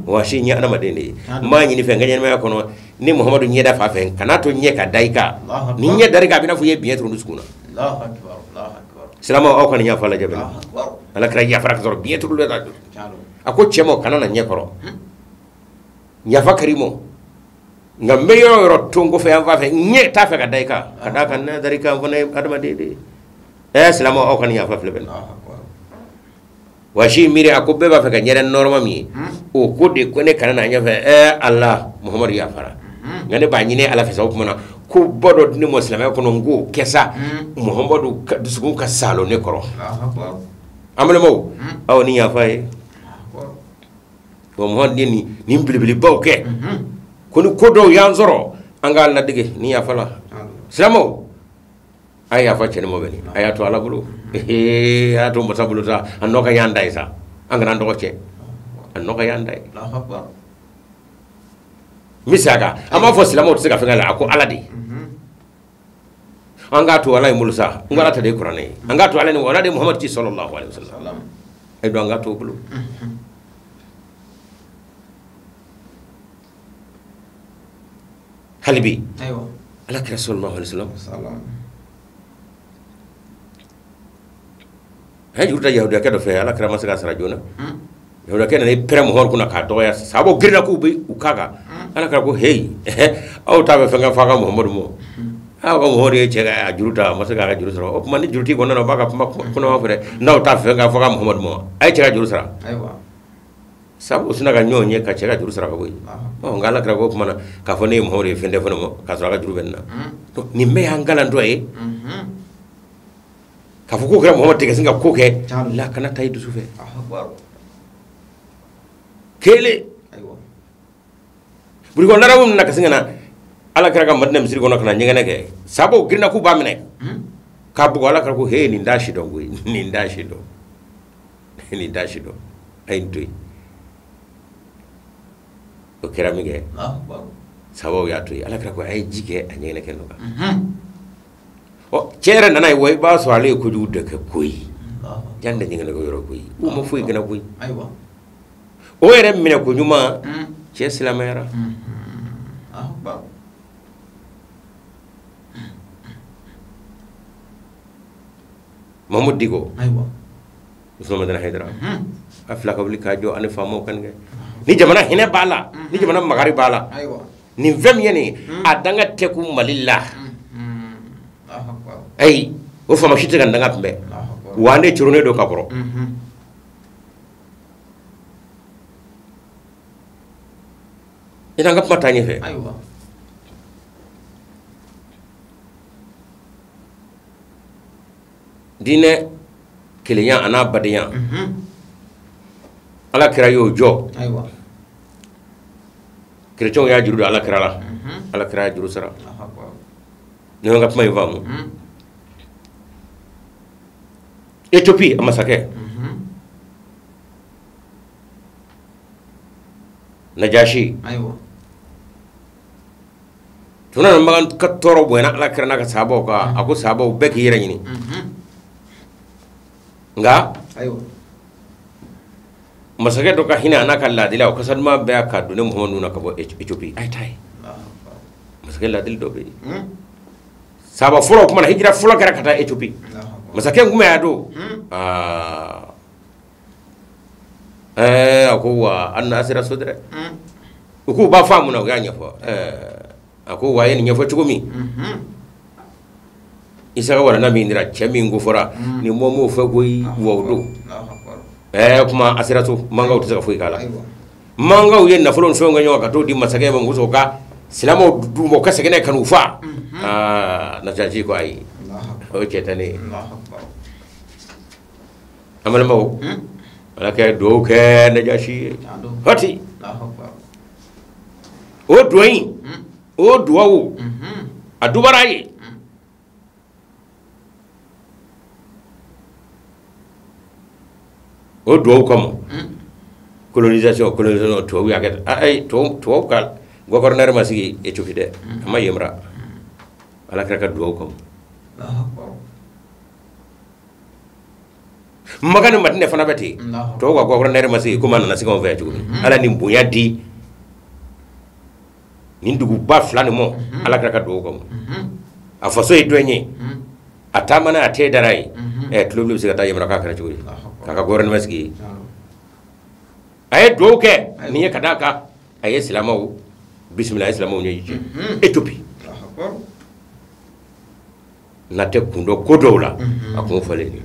washe nya ana madene ma nyini fa nganya ma kono ni muhammad nye da fa fa kana to nye ka daika ni nye darika bina fu ye bien tru sukuna allah akbar silama o kan nya fa la jabe ala kra ya fara ko bien tru da ako chemo kana na nye koro nya fa karimo ngambe yo tongo fa ya fa nye ta fa ka daika kada kan na darika fa ne adama de silama o kan ya fa fleben washi mire akobbe ba fa ka nyere norma mi o ko de ko ne kana na nya fa allah muhammad ya fara ngane ba nyine ala fa sawu mana ko bodo ni muslima ko ngo kesa muhammadu dusugo ka salo ne koro amale mo aw ni ya fa ko muhammad ni bilbili bawke ko ni ko do yanzoro anga na dige ni ya fala silamo aya fa chene mo beni aya to ala bulu ato mo sabulu ta anoka yandai sa anga nan do che anoka yandai allahu akbar misaka ama fo silamo to sega fengala ako aladi anga to wala mulsa ngara ta de qur'ani anga to ala ni wala de muhammad sallallahu alaihi wasallam ay do anga to bulu halbi aywa ala sallallahu alaihi wasallam hay jurta yahuda ka do fe ala kra masaka sarajona yahuda ka ne prem hor kuna ka do ya sabo girna ku bi ukaga ala kra ko hey aw ta be fanga faga muhammad mo aw ko hore che ga jurta masaka ga jurta o man jurti gonna no baga kuna ma fere naw ta fanga faga muhammad mo ay che ga jurta aywa sabo suna ga nyonye ka che ga jurta ka boy o ngala kra ko mana ka fone mo hore fende fone mo ka so ga jurbenna to ni me hangala ndo e kafuko kira muhammad tege singa koke la kana tay du sufe kele aywa buri ko narawum nakasinga na ala kira ka madna misri ko nakana nyanga neke sabo girna ku ba mine ka bu ala kira ko he ni ndashi do ngui ni ndashi do ay ndui o kira mige sabo ya tu ala kira ko ay jige anyanga neke no ka o chere nana way ba so ale ko jude ka koyi jande nyinga ko yoro koyi o mo fuy gina koyi aywa o ere mine ko nyuma che islamera ba mahmud digo aywa usman dana haydara afla ka ka jo ane famo kan ge ni jamana hine bala ni jamana magari bala aywa ni vem yene adanga teku malillah ay o fama shite kan danga pembe wande churone do kabro ina ngap matanye fe aywa dine kiliyan ana badiyan ala kira yo jo aywa kirechon ya juru ala kira la ala kira juru sara ne ngap may famu Ethiopie amasake najashi ايوه tuna magan ka toro buena ala kirana ka sabo ka aku sabo be ki yere ni nga ايوه masake to ka hina na kala dila ko sadma be ka dune muhammadu na ka bo ethiopia ai tai masake la dil do be saba fulo kuma hijra fulo kara kata ethiopia masake ngume ado ako wa anna asira sodre ko ba famu na ga nyafo ako wa yen nyafo chugumi isa wala na mindira chemi ngufora ni momo fa goyi wodo kuma asira to manga utaka foi kala manga uyen na fulon so nganyo ka to di masake ma nguso ka silamo du mo kasake ne kanu fa na jaji ko ai o chetani amal mo ala kay do ke na jashi hati o doyin o duwawo adubaraye o duwawo comme colonisation to wi aket ay to kal gouverneur masigi Éthiopie de ma yemra ala kay ka duwawo comme magana matne fana beti to ko gouverneur masigi kuma na sigon ve ala ni bunya di nin dugu ba fulani mo ala kira ka do ko a faso e doñe atamana ate daray club se ta yemra ka kara juri ka gouvernement ski ay do ke ni kada ka ay islamo bismillah islamo ni ji Éthiopie na te kundo ko dola akon fale ni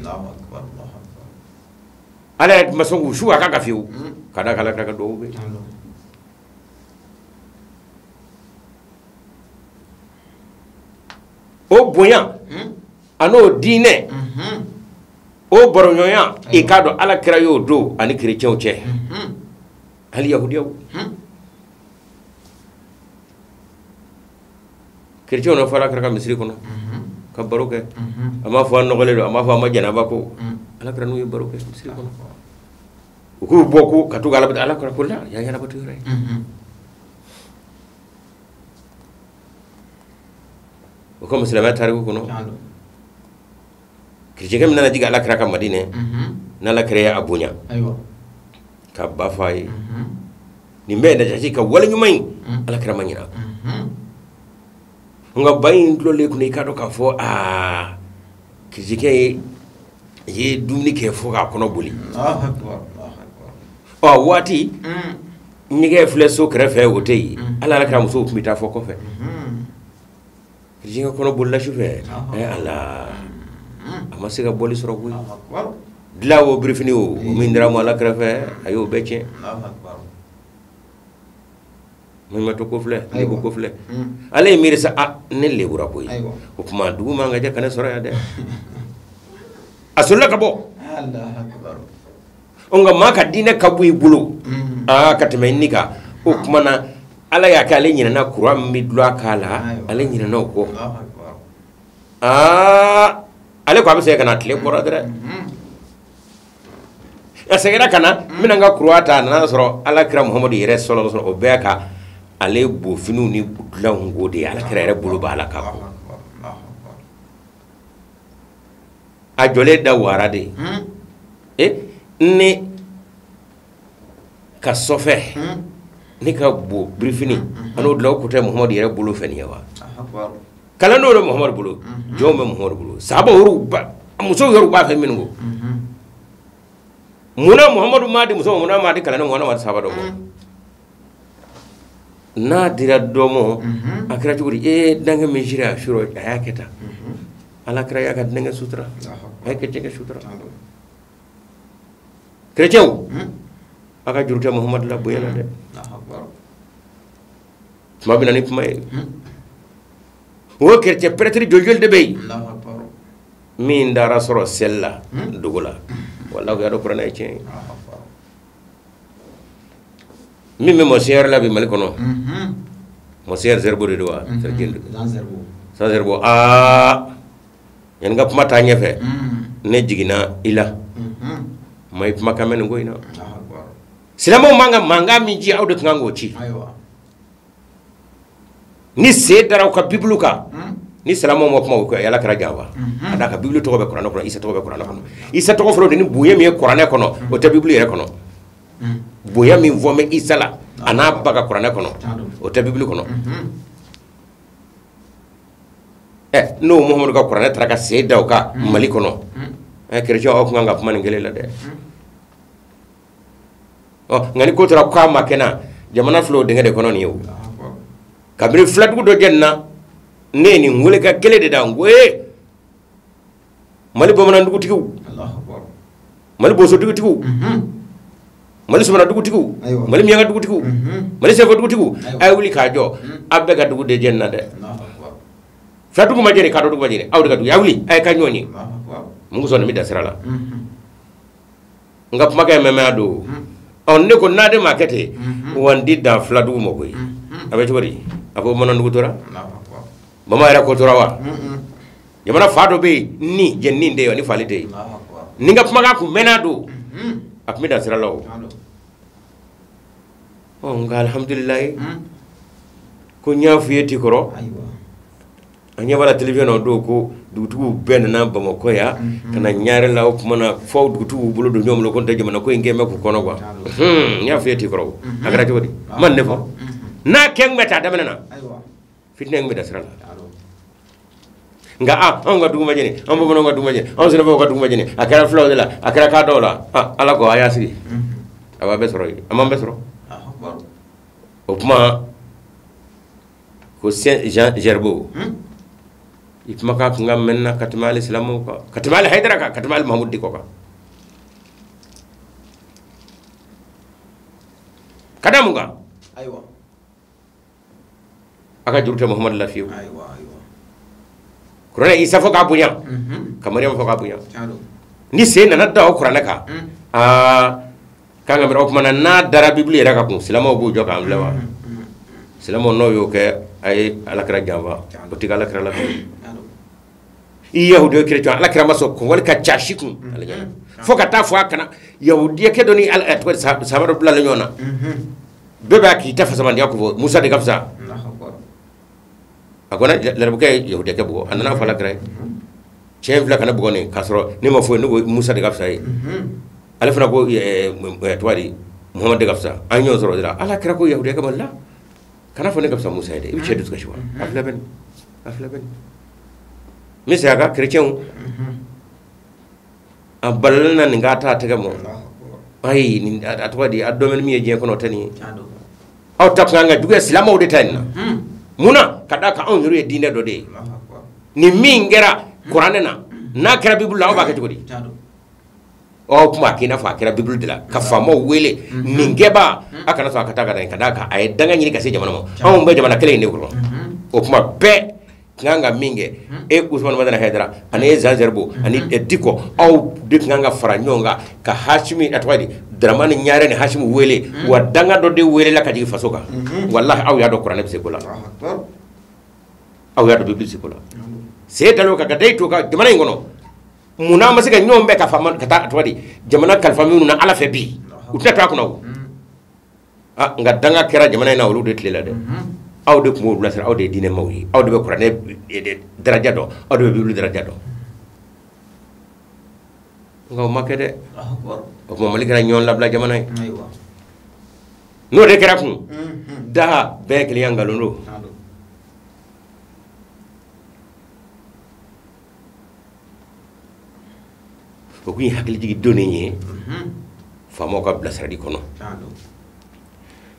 ala masongu shu aka ka fiu kada kala ka do be o bonya ano dine o boronyoya e kado ala kira yo do ani chrétien che ali yahudiya chrétien no fala kira ka misri kono ka baroke ama fa no gole do ama fa ma janaba ko ala kira no baroke misri kono ko boku katu gala ala kira ko la ya yana batu ray ko muslima tariku kono kirjege minna jiga ala kira ka madine na la kira abunya ايوه ka bafai ni me da jaji ka wala nyumai ala kira manyina nga bayin lole ku ne ka do ka fo kirjege ye dumni ke fo ka kono buli الله اكبر الله اكبر o wati nyige fleso krefe wote ala kira muso kumita fo ko fe jinga kono bulla shufe ala amasiga boli soro kuy dilawo brifini o min dara mo la krefe ayo beche min ma to ko fle ni ko fle ale miri sa ne le bura koy o kuma dugu ma nga je kana soro ya de asulla ka bo الله اكبر onga maka dine kabuy bulu katme nika o kuma na ala ya kale nyina na kuram midlo akala ale nyina no ko ale ko amse kana tle bora dere asegera kana minanga kurwata na soro ala kira muhammadu yere sallallahu alaihi wasallam obeka ale bo finu ni butla ngode ala kira yere bulu bala ka ko a jole da warade ne ka sofe ni ka bo brifini ano dlaw ko te muhammad yere bulu feni yawa kala no muhammad bulu jombe muhammad bulu sahaba wuru ba muso yoru ba fe mingo muna muhammad madi muso muna madi kala no muhammad sahaba do na dira domo akira juri danga me jira shuro ayaketa ala kira ya ka danga sutra ay ke cege sutra chrétien aka jurute muhammad la boyana de ma bina ni may wo chrétien prêtre joljol de bey min dara soro sella dugula wala ko yado qur'an ay ci mi me monsieur la bi malikono monsieur zerbo de doa sergende sa zerbo yan nga pamata ñefe ne jigina ila may pama kamen ngoyna silamo manga min ji awde kango ci aywa ni sedara ka bibluka ni silamo mo kuma ko yalla kara jawa ada ka biblu to be qur'an ko isa to be qur'an ko isa to fro de ni buye mi qur'an ko no o ta biblu re ko no buye mi vome isa la ana baga qur'an ko no o ta biblu ko no no muhammadu ka qur'an tra ka seda ka mali ko no chrétien o ko nga kuma ngele la de ngani ko tra ko ma kena jamana flo de ngade ko non yow kabri flatu do jenna neni ngule ka kele de dango mali bomana dugu tigu Allahu akbar mali boso dugu tigu mali sumana dugu tigu mali mianga dugu tigu mali sefo dugu tigu ay wuli ka jo abbe ga dugu de jenna de Allahu akbar flatu ko majere ka dugu majere awde ga dugu ya wuli ay ka nyoni Allahu akbar mungu sonna mi da sirala ngap maga meme ado on ne ko nade makete wandi da flatu mo koy abe tori abo monon dugu tora Allahu akbar mama era ko tora wa yamana fado be ni jenni nde ni falite Allahu akbar ninga maga ku menado akmi da sirala o nga alhamdulillah ko nyaafu yeti koro aywa anya wala television do ko dugutugu ben na bamako ya kana nyaare la ko mana fo dugutugu bulo do nyom lo ko taje mana ko ngeme ko kono kwa nyaafu yeti koro agara jodi man ne fo na keng meta da menana aywa fitne ngmi da sirala nga nga duguma jeni ambo bono nga duguma jeni on sene ko duguma jeni akara flow de la akara ka do la ala ko ayasi aba besro amam besro akbar o kuma ko Jean Gerbeau itma ka ngam menna katmali islamu ko katmali haydara ka katmali mahmud diko ka kadamu nga aywa aka jurte muhammad lafiu aywa aywa kurana isa fo ka bunya kamariam fo ka bunya chalo ni se na da o kurana ka kanga mero kuma na dara bibli ra ka kun islamu bu jo ka amlewa islamu no yo ke ay alakra jamba o tiga alakra la yahudiyo chrétien alakra maso ko wal ka chashiku fo ka ta fo kana yahudiyo ke doni al atwa samaro bla la nyona beba ki ta fasama ndiako musa de gafsa agona lerbuke yahudiyo ke bugo anana fala kray chef la kana bugo ni kasro ni ma fo no musa de gafsa yi alafna ko twadi muhammad de gafsa anyo zoro dira alakra ko yahudiyo ke balla kana fo ne gafsa musa de ibi chedu ska shiwa aflaben misaga chrétien abalna ngata tagamo ay ni atwadi adomen mi je kono tani aw tapanga duga islamo de tan muna kada ka on yuru dine do de ni mingera qur'ane na kira bible lawo ba ka tugodi o kuma kina fa kira bible de la ka famo wele ningeba akana so akata kada ka ay danga nyini ka se jamana mo on be jamana kele ne ko o kuma be nganga minge Usman madana hedra ani Jean Gerbeau ani diko aw dik nganga faranyonga ka Hashimi atwadi dramani nyaare ni Hashim wele wa danga do de wele la ka jigi fasoka wallahi aw ya do Qur'an bi sekola aw ya do bible sekola se talo ka gadai to ka jamana ngono muna masika nyombe ka faman kata atwadi jamana kalfami na ala fe bi utata kuna nga danga kera jamana na wulu de tlela de aw de mo blasir aw de dine mawi aw de be qur'ane daraja do aw de bible daraja do ngaw makede o mo mali gara nyon labla jamana aywa no de kera kun da be kliyan galondo o ku hakli jigi donné famo ka blasir di kono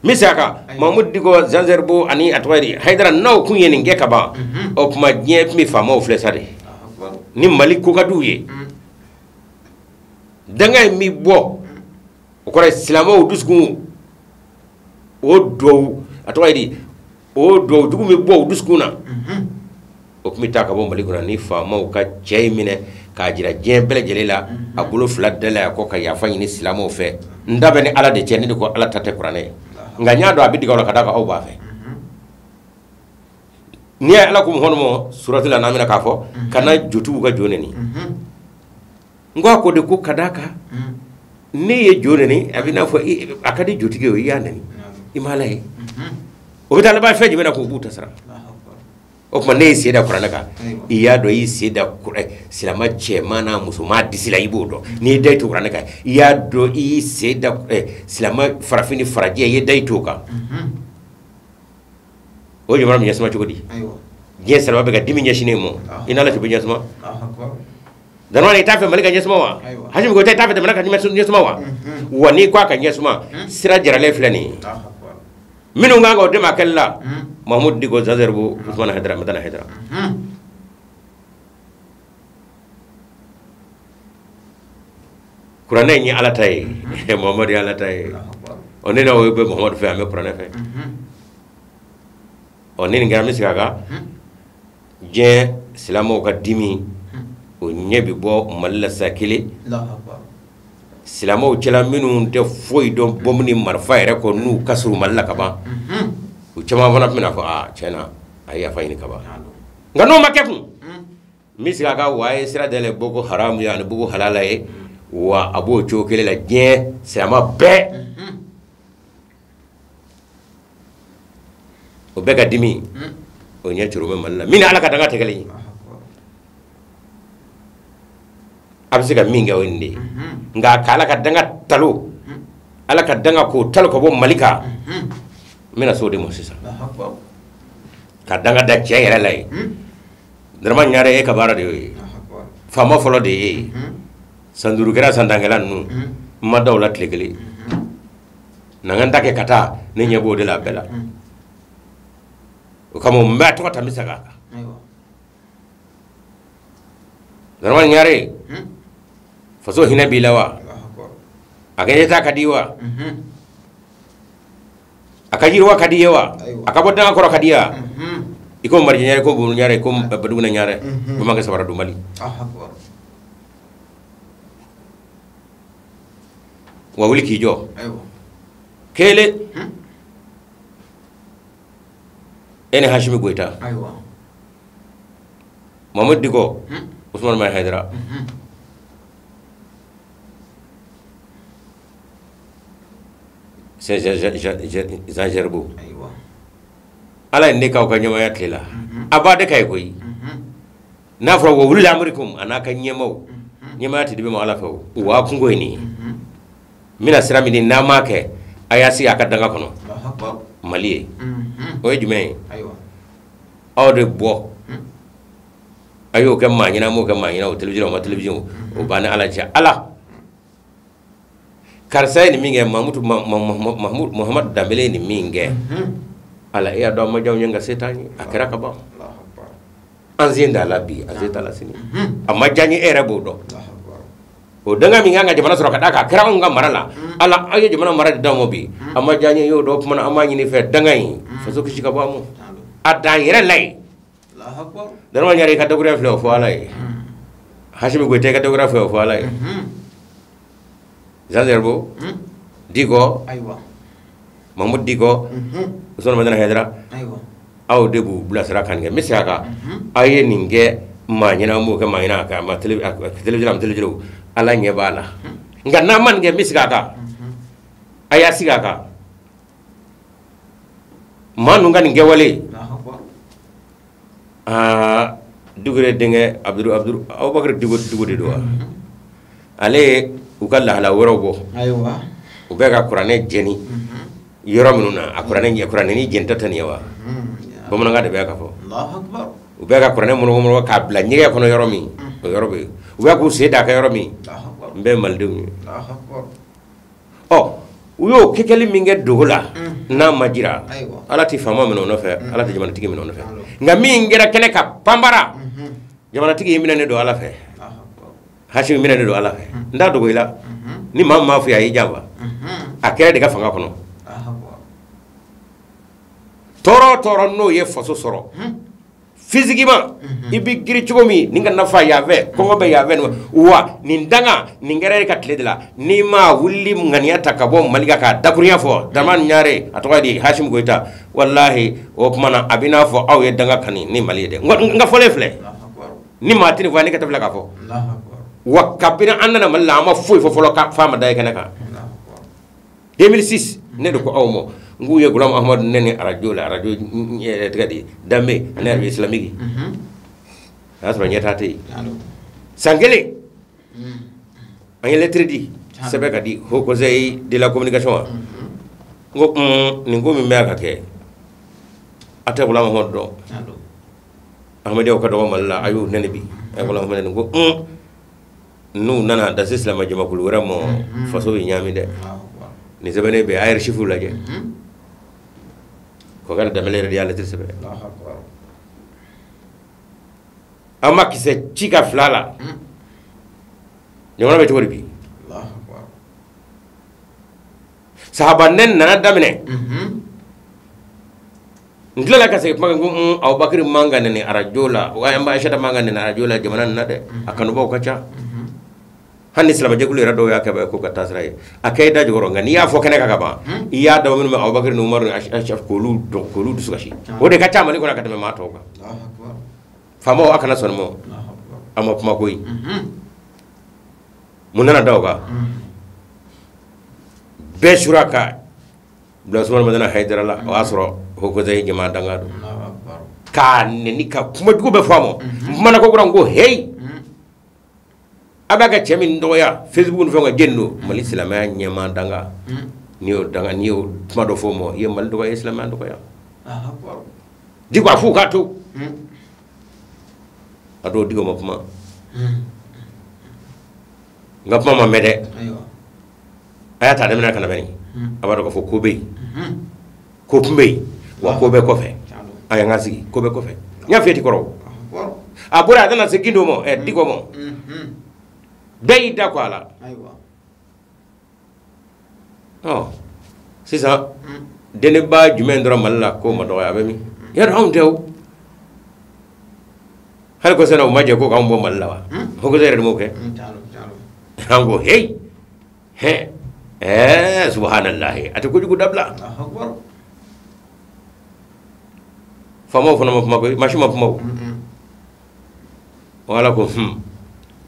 misaka mahmud digo Jean Gerbeau ani atwari haydara naw kun yeni ngeka ba o kuma nye mi fama o flesade ni malik ko kaduye danga mi bo o ko islamo dusku o do atwari o do dugu mi bo duskuna o kuma ta ka bo malik na ni fama o ka cheymine ka jira jembele jelela abulo fladela ko ka yafa ni islamo fe ndabe ni ala de cheni ko ala tate qur'ane nga nyaado abidi ko kada ko awba fe ni ala ko honmo suratul anam na kafo kana jutu ga joneni ngo ko de ko kadaka ne ye jone ni abina fo akadi jotige o ya nani imalaye o bita la ba feji mena ko buta sara o kuma ne seda qur'ana ka iya do yi seda qur'an silama che mana musuma disila ibodo ni dai to qur'ana ka iya do yi seda silama farafini faraje ye dai to ka o jomara mi yasma chogodi je salama be ga dimi nyashine mo ina la tibinya sama danwa ni tafe malika nyasma wa hajim go tafe de malika nyasma wa wani kwa kan nyasma sira jarale flani minu nganga o dema kella mahmud digo zazerbu usman hadra madana hadra qur'ana ni ala tay muhammad ala tay onena o be muhammad fe ame qur'ana fe oneni ngami sikaga je silamo ka dimi o nyebi bo malla sakili silamo cela minu de foy do bomni marfa ere ko nu kasru malla kaba o chama fana mina fa chena aya fa ini kaba ngano makeku misga ga waye sira dele boko haram ya ne boko halala e wa abo chokele la je silama be o be ga dimi o nya churu malla mina ala ka danga tegeli abisiga minga windi nga kala ka danga talo ala ka danga ko talo ko bo malika mina so de mo sisa ka danga da che yere lay drama nyare e ka bara de fama folo de sanduru kera sandangela nu ma dawlat legeli nanganda ke kata ne nyebo de la bela o kamo mba to ta misaga drama nyare faso hina bilawa akanye ta kadiwa akajirwa kadiyewa akabodda akora kadiya iko marje nyare ko bu nyare ko baduguna nyare bu manga sabara du mali wa wuli kijo kele ene hashimi goita Muhammad digo Usman may Haidara c'est Zajerbu ala ne ka nyama ya tlela abade kay koy na fro wo wul amrikum anaka nyemau nyama ti dibe mo ala faw wa kungo ni mina sirami ni namake ayasi akadanga kono mali o jume aywa awde bo ayo kam ma nyina mo kam ma nyina o television o bana ala ja ala karsay ni minge mahmud muhammad dambele ni minge ala ya do ma jaw nga setani akira ka ba anzinda labi azeta la sini amma jani era bodo o danga mi nga jamana soro ka daka kira on nga marala ala ayo jamana marade damo bi amma jani yo do kuma amma ni fe danga yi fa so kishi ka ba mu adan yere lay dan ma nyari ka dogura fle fo alay hashimi go te ka dogura fle fo alay Zazerbo digo aywa mahmud digo usman madana hedra aywa aw debu blasra kan ge misaka aye ninge ma nyina mo ka ma nyina ka ma television ala nye bala nga na man ge misaka aya sigaka manu nga ninge wale dugure denge abdou abubakar digo de do ale ukalla hala worobo aywa ubega qur'ane jeni yoro minuna qur'ane ni jenta taniyawa bomna ngade be ka fo Allahu akbar ubega qur'ane mo ka bla nyige kono yoro mi yoro be ubega ku seda ka yoro mi mbe maldew Allahu akbar oh uyo kekeli minge dogola na majira ala ti fama mino no fe ala ti jamana tigi mino no fe nga mingera kene ka pambara jamana tigi yimina ne do ala fe hashim mina do ala fe nda dogo ila ni mamma fu ya ijaba akere de ka fanga kono toro no ye foso soro physiquement ibi giri chugomi ninga nafa yave kongo be yave wa nindanga ningere ka tledela ni ma wulli ngania takabo maliga ka dakuriya fo daman nyare atwadi hashim goita wallahi o kuma abina fo aw ye danga kani ni mali de nga fole fle ni matini vani ka tafla ka fo wakabina anna malla ma foi fo folo ka fama day kenaka 2006 ne do ko awmo nguye gulam ahmad nene radio tgadi dambe ne arbi islamiki asro nyata tay sangele ay lettre di sebe kadi hoko zay de la communication ngo ni ngomi meka ke ate gulam ahmad do ahmad o ka do malla ayu nene bi ay gulam ahmad ngo nu nana da islam jama kul waramo faso yi nyami de ni zabane be ayr shifu laje ko gala da mele yalla tirse be amma ki se chika flala nyona be to bi sahaba nen nana damne ngila ka se maga Abu Bakr manga ne arajola wa amba Aisha manga ne arajola jamana nade akanu bo kacha hanni islam jegulu rado ya ka ba ko ka tasray akay da jogoro ngani ya fo kene ka ba iya da min Abu Bakr no Umar ashaf ko lu du sugashi wode ka chama ni ko na ka tame ma to ka famo akana son mo amma kuma koyi munana dawga be shuraka bla suman madana haydara wa asro hoko zai jama dangado ka ne ni ka kuma dugo be famo mana ko gurango hey abaga chemin doya Facebook no fanga genno mal islam ya nyama danga niyo danga niyo tuma do fomo ye mal do islam ando ko ya di ko fu ka to ado digo mapma ngapma ma mede aya ta demna kana bani abado ko fo ko be ko pumbe wa ko be ko fe aya ngasi ko be ko fe nya feti koro abura dana segindo mo e digo mo day da ko ala aywa oh c'est ça dene ba jumen dro malla ko ma do ya be mi yar hawn tew hal ko sena maje ko kam bo malla wa ko ko zere mo ke hango hey he subhanallah ata ko jugu dabla akbar famo fona mo ko mashima mo wala ko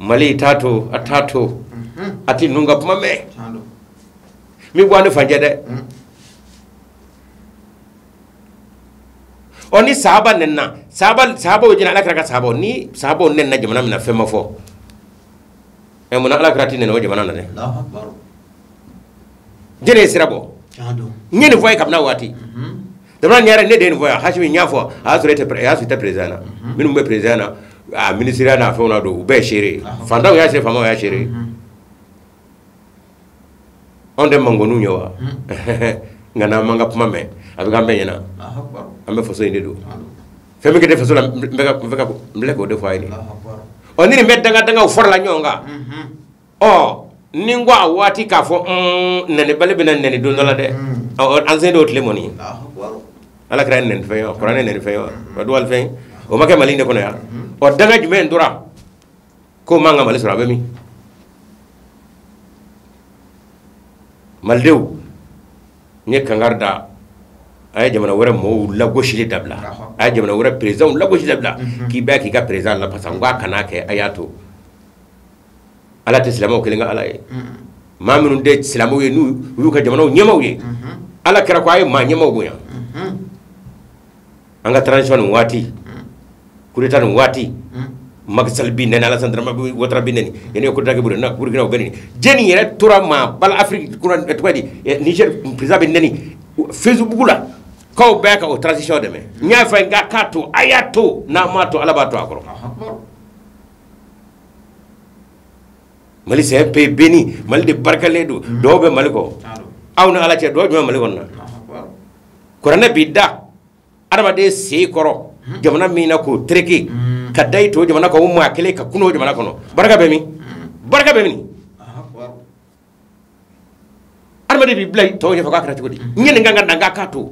mali tato atato ati nunga puma me mi bwani fanjede oni sahaba nenna sahaba wajina ala kraka sahaba ni sahaba nenna jamana mina fema fo e mona ala krati nenna wajana na de Allahu akbar jene sirabo nyene voy kabna wati dabran nyare ne den voya hashimi nyafo azurete prezana minum be prezana a ministre na fa na do be chere fanda ya se fama ya chere onde mangonu nyowa ngana manga puma me abiga mbenyana ambe faso inde do femi ke de faso la mbeka mleko de fa ini oni ni medanga danga uforla nyonga oh ningwa wati ka fo nene bale bina nene do nola de anzen do tlemoni ala kran nen fe yo qur'an nen fe yo do wal fe o make malinde kono ya o daga jumen dura ko manga mali sura be mi maldew ne kangarda ay jamana wara mo la goshi dabla ay jamana wara president la goshi dabla ki ba ki ga president la pasangwa kana ke ayato ala te islamo kelinga ala e maminu de islamo ye nu ka jamana nyemaw ye ala kira ko ay ma nyemaw go ya anga transition wati kuretan wati magsal bi nena ala sandra ma wotra bi neni ene ko dagi buri na burkina beni jeni yere tura ma bal afrique kuran etwadi niger president neni facebook la ko beka o transition de me nya fa nga kato ayato na mato ala bato akoro mali se pe beni mali de barkaledu do be maliko awna ala ce do be maliko na korana bidda adama de se koro jamana mina ko treki kadai to jamana ko umma kele ka kuno jamana kono barka be mi adama de bi blay to je fa ka krati ko di nyen nga nga ka to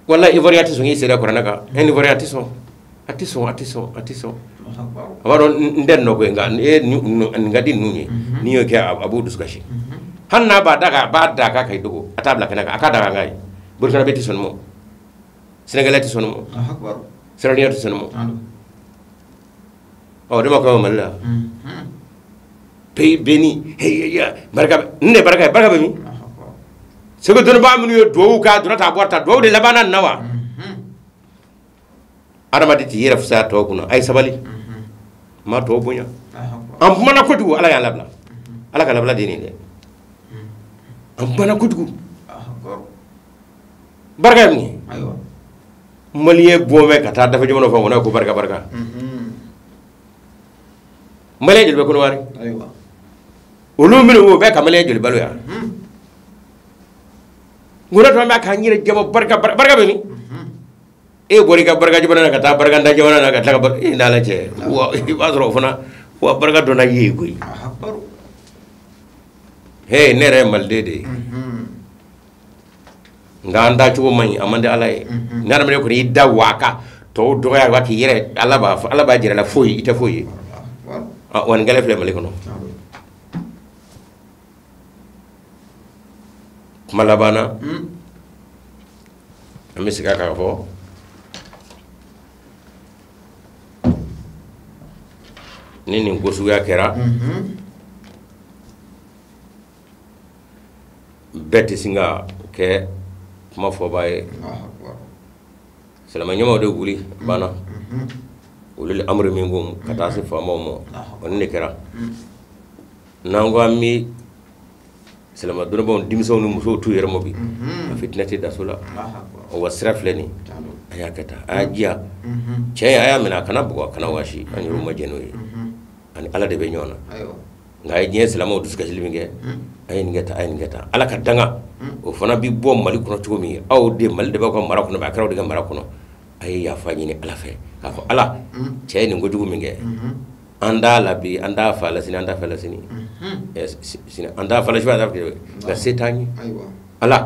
wallahi ivoriati so ngi sera korana ka en ivoriati so atiso awaro nden no ko ngadi nunye niyo ke abu duskashi hanna ba daga kai dugo atabla kana aka daga ngai burkina beti son mo senegalati son mo akbar serania son mo o de ma ko malla pay beni hey ya barka ne barka be mi sebe don ba mu yo do ka do ta borta do de labana nawa adama di yere fsa to kuno ay sabali ma to bunya am mana kodugo ala ya labla ala ka labla dini de am mana kodugo barka mi aywa maliye bome kata dafa jomono fa wona ko barka barka maliye jilbe ko wari aywa ulu minu be ka maliye jilbe balu ya ngura to ma ka nyire jamo barka barka be mi e bori ka barka jibana kata barka nda jibana na kata barka ina la je wa ibadro fana wa barka do na yi gui he nere maldede nganda chugo mai amande alay ngara mele ko idda waka to do ya waki yere alaba jira la foyi ita foyi wan ngale fle male kono malabana amisika ka fo nini gosu ya kera beti singa ke kuma fo baye salama nyama de wuli bana wuli amru mingum kata se famo mo on ne kera nango ami salama do bon dimso no muso tu yere mo bi fitnati dasula o wasra fleni aya kata ajia che aya mina kana bugo kana washi an yuru majeno yi ani ala de be nyona ayo ngai je salama o duska silminge ay ngeta ala ka danga o fana bi bo mali kono tugomi aw de mali de ba ko mara kono ba karaw de mara kono ay ya fa ni ala fe ka ko ala che ni ngojugo minge anda labi anda fa la sini sini anda fa la shwa da ga setani aywa ala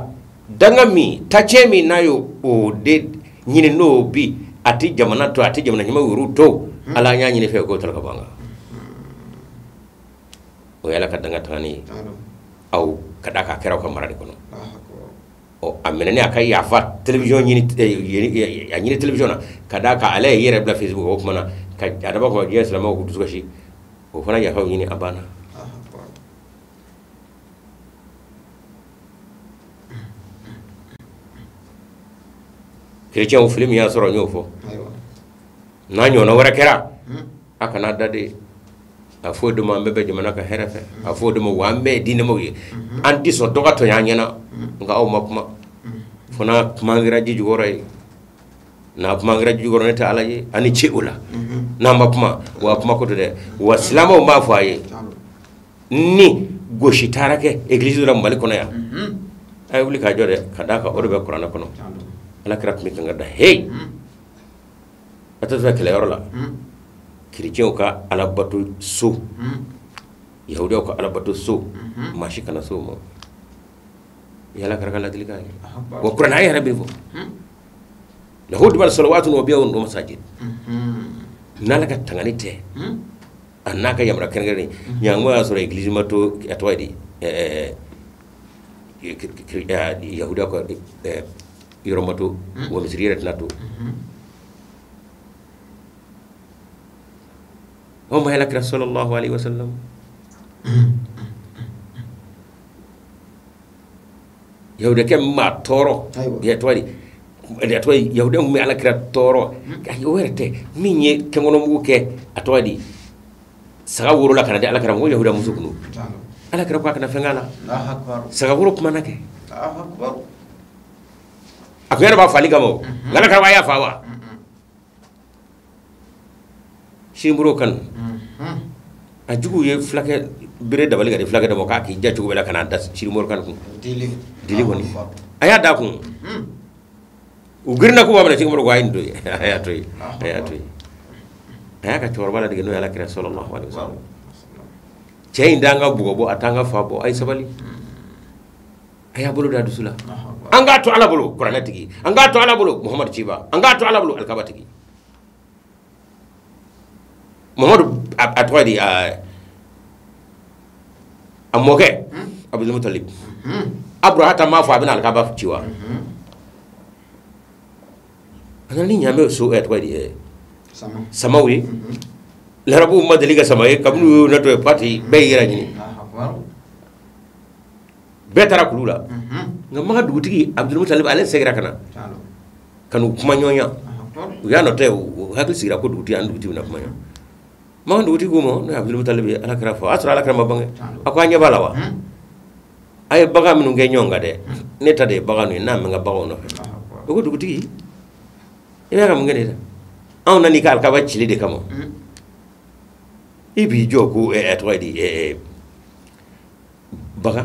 danga mi tache mi nayo o de nyine no bi ati jamana to ati jamana nyima wuru to ala nya nyine fe ko to ka banga o yala ka danga tani au kada ka kera ko marade kono o amenene akai ya fa television nyini nyini television kada ka ale yere bla facebook o kuma ka adaba ko yes la mako dusuka shi o fana ya fa nyini abana Christian o film ya soro nyofo aywa na nyono wara kera aka na dade a fo de ma mbebe jamana ka herefe a fo de mo wambe dine mo yi anti so doga to nyana nga o makuma fona mangira ji jugoray na mangira ji jugoro neta alaye ani cheula na makuma wa kuma ko de wa islamo ma faye ni goshi tarake église do mali kono ya ay wuli ka jode kada ka orbe qur'ana kono ala krat mi kanga da hey atata kele yorla Christian ka ala batu so yahudi ka ala batu so mashi kana so mo yala karaka la dilika wa qur'ana ya rabbi fo lahud bal salawatu wa biya wa masajid nalaka tanganite annaka yamra kengere nyango ya sura église mato atwadi yahudi ka yoromato wa misriya tlato وما هلك رسول الله عليه وسلم يهودا كم ما تورو يا توالي يا توالي يهودا هم على كرا تورو كاي ورته ميني كانوا موكه اتوالي سغاورو لا كان على كرا مو يهودا مسكنو على كرا كنا فنغالا الله اكبر سغاورو كما نكه الله اكبر اكيرا با فالي كامو غلا كرا يا فاوا shimburo kan ajugu ye flake bere dabali ga flake da moka ki jajugo bela kana da shimburo kan ku dili woni aya da ku ugirna ku babana shimburo go ayindo aya toy aya ka torbala de no yala kira sallallahu alaihi wasallam cey ndanga bugo bo atanga fa bo ay sabali aya bulu da dusula anga to ala bulu qur'ana tigi anga to ala bulu muhammad ciba anga to ala bulu alkaba tigi Muhammad atwadi amoke Abdul Muttalib Abraha ta ma fa bin alkaba ciwa anani nyame so atwadi samawi larabu ma daliga sama e kabnu na to parti be yira ni be tara kulula ngam ma dugutigi Abdul Muttalib ale segira kana kanu kuma nyonya ya no te hakil sira ko duguti an duguti na kuma nyonya ma duguti gumo na Abdul Muttalib ala kara fo asra ala kara mabange akwa nya balawa ay baga minu nge nyonga de neta de baga ni na nga baga no ko duguti ina kam ngene on nani kal ka ba chili de kamo ibi joku to di baga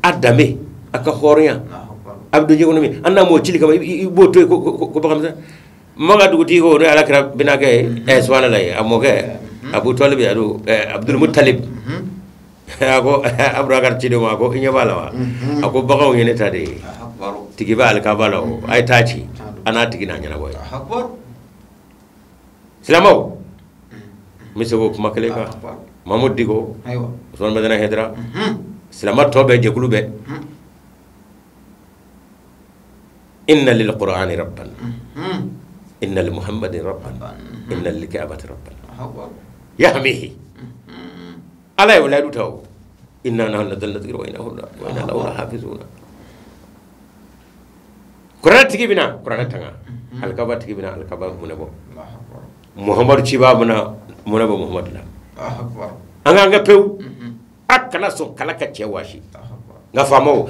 adame aka hornya abdu jogo mi anna mo chili kama bo to ko baga maga duguti ko re ala kra binake subhanallah amoge Abu Talib adu Abdul Muttalib ako abragar chido ma ko inya balawa ako baga ngene tade tigi bal ka balaw ay tachi ana tigi na nyana boy silamo misogo kuma kale ka Mahmud digo aywa son badana hedra silama tobe je kulube inna lil qur'ani rabban inna li muhammadin rabban inna lil ka'bati rabban yahmihi ala yuladu taw inna nahnu nazzalna dhikra wa inna lahu lahafizuna qur'an tigi bina qur'an tanga alkaba tigi bina alkaba munabo muhammad ciba munabo muhammad la anga pew akana so kala ka cewa shi nga famo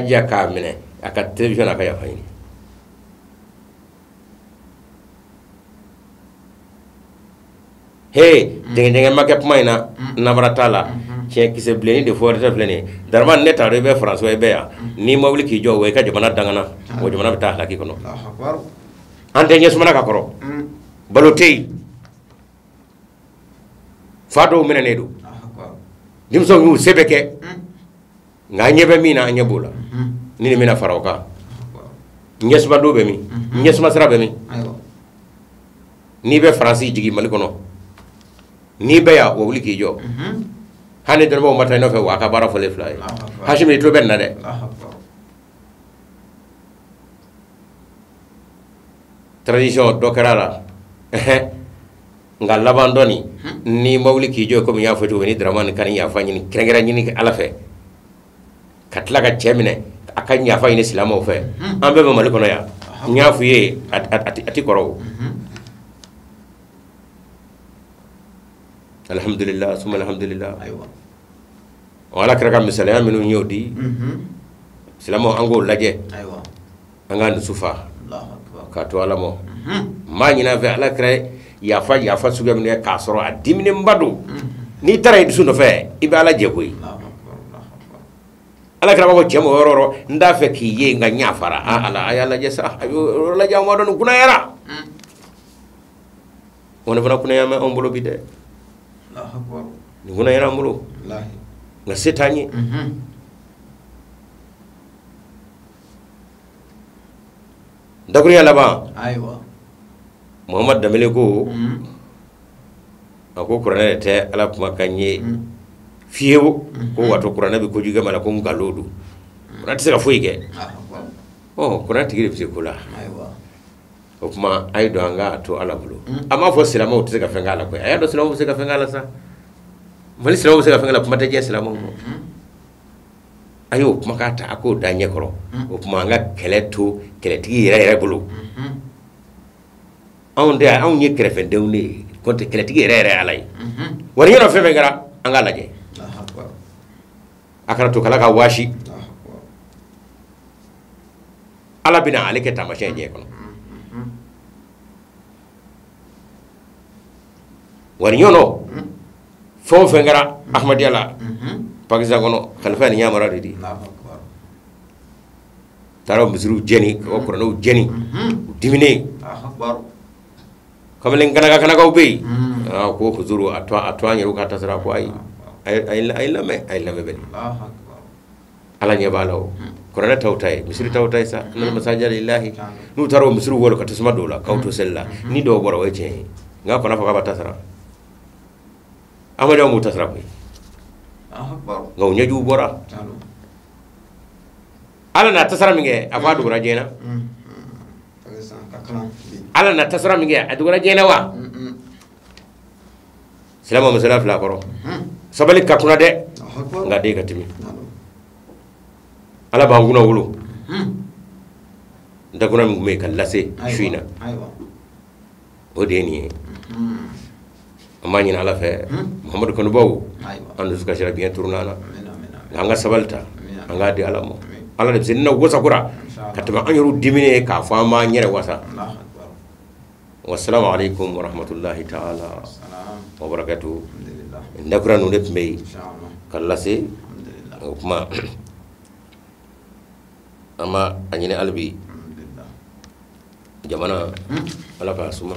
ya ka mine aka television aka ya fayini hey denga make pmaina nabratala che kise bleni de forte bleni darman neta rebe france we beya ni mawli ki jo we ka jabana dangana o jabana bita la ki kono ante nyes mana ka koro balotei fado mena nedo dim so mu sebeke nga nyebe mina nyebula ni mina faroka nyes ma do be mi nyes ma sra be mi ni be france jigi mali kono ni be ya wo wuli ki jo hane der bo mata no fe wa ka bara fole fly hashimi to ben na de tradition dokarala nga labandoni ni mawli ki jo ko mi ya foto ni draman kan ya fanyi ni krengera ni ala fe katla ka chemine akan ya fanyi ni islamo fe ambe be maliko no ya nya fuye ati koro alhamdulillah summa alhamdulillah aywa wala kraka misala minu nyodi islamo ango laje aywa anga nsufa allah akbar ka to alamo ma nyina fe ala kre ya fa sugam ne ka soro adimne mbadu ni tara idu no fe ibala je koy ala kra ko chemo roro nda fe ki ye nga nyafara ala ayala je sa ayo la jaw don kuna yara wona fana kuna yama on bolo bide allah akbar ni kuna yara mulo wallahi nga setani daguri ala ba aywa Muhammad damele ko ako qur'ana te ala kuma kanye fiyewo ko wato qur'ana bi ko juga mala ko ngalodu qur'ana tsaka foyige oh qur'ana tigire bi kula aywa o kuma ay do anga to ala bulu amma fo silama o tsaka fengala ko ay do silama o tsaka fengala sa mali silama o tsaka fengala kuma te je silama ko ayo kuma ka ta ako danye koro o kuma anga keleto keleti ire bulu on de on ye krefen de woni konte keleti rere alay woni yono fe ngara anga laje akara to kala ka washi ala bina alike tamashe je kono woni yono fo fe ngara ahmadiyala pakistan kono khalifa ni nyamara didi taro mizru jeni ko kono jeni dimine akbar kamelen kana ka ubi ko huzuru atwa nyaru ka tasra ko ay lame ben ala nya balaw korana tawtay misri tawtay sa nan masajid lillahi nu taro misru wolo ka tasma dola kawto sella ni do boro weche nga ko na fa ka tasra amado mu tasra ko nga nyaju bora ala na tasra minge afadu rajena ala na tasra minge adugara jena wa silama masala fila koro sabali kakuna de ngade katimi ala ba nguna wulu ndakuna me kallase shuina odeni amani na ala fe muhammad kono bawo andu suka shira bien tournana anga sabalta anga di alamo ala de sinna wosa kura katama anyuru dimine ka fama nyere wasa wassalamu alaikum warahmatullahi ta'ala wabarakatuh ndakura no def mey kallase kuma ama anyine albi jamana ala ka suma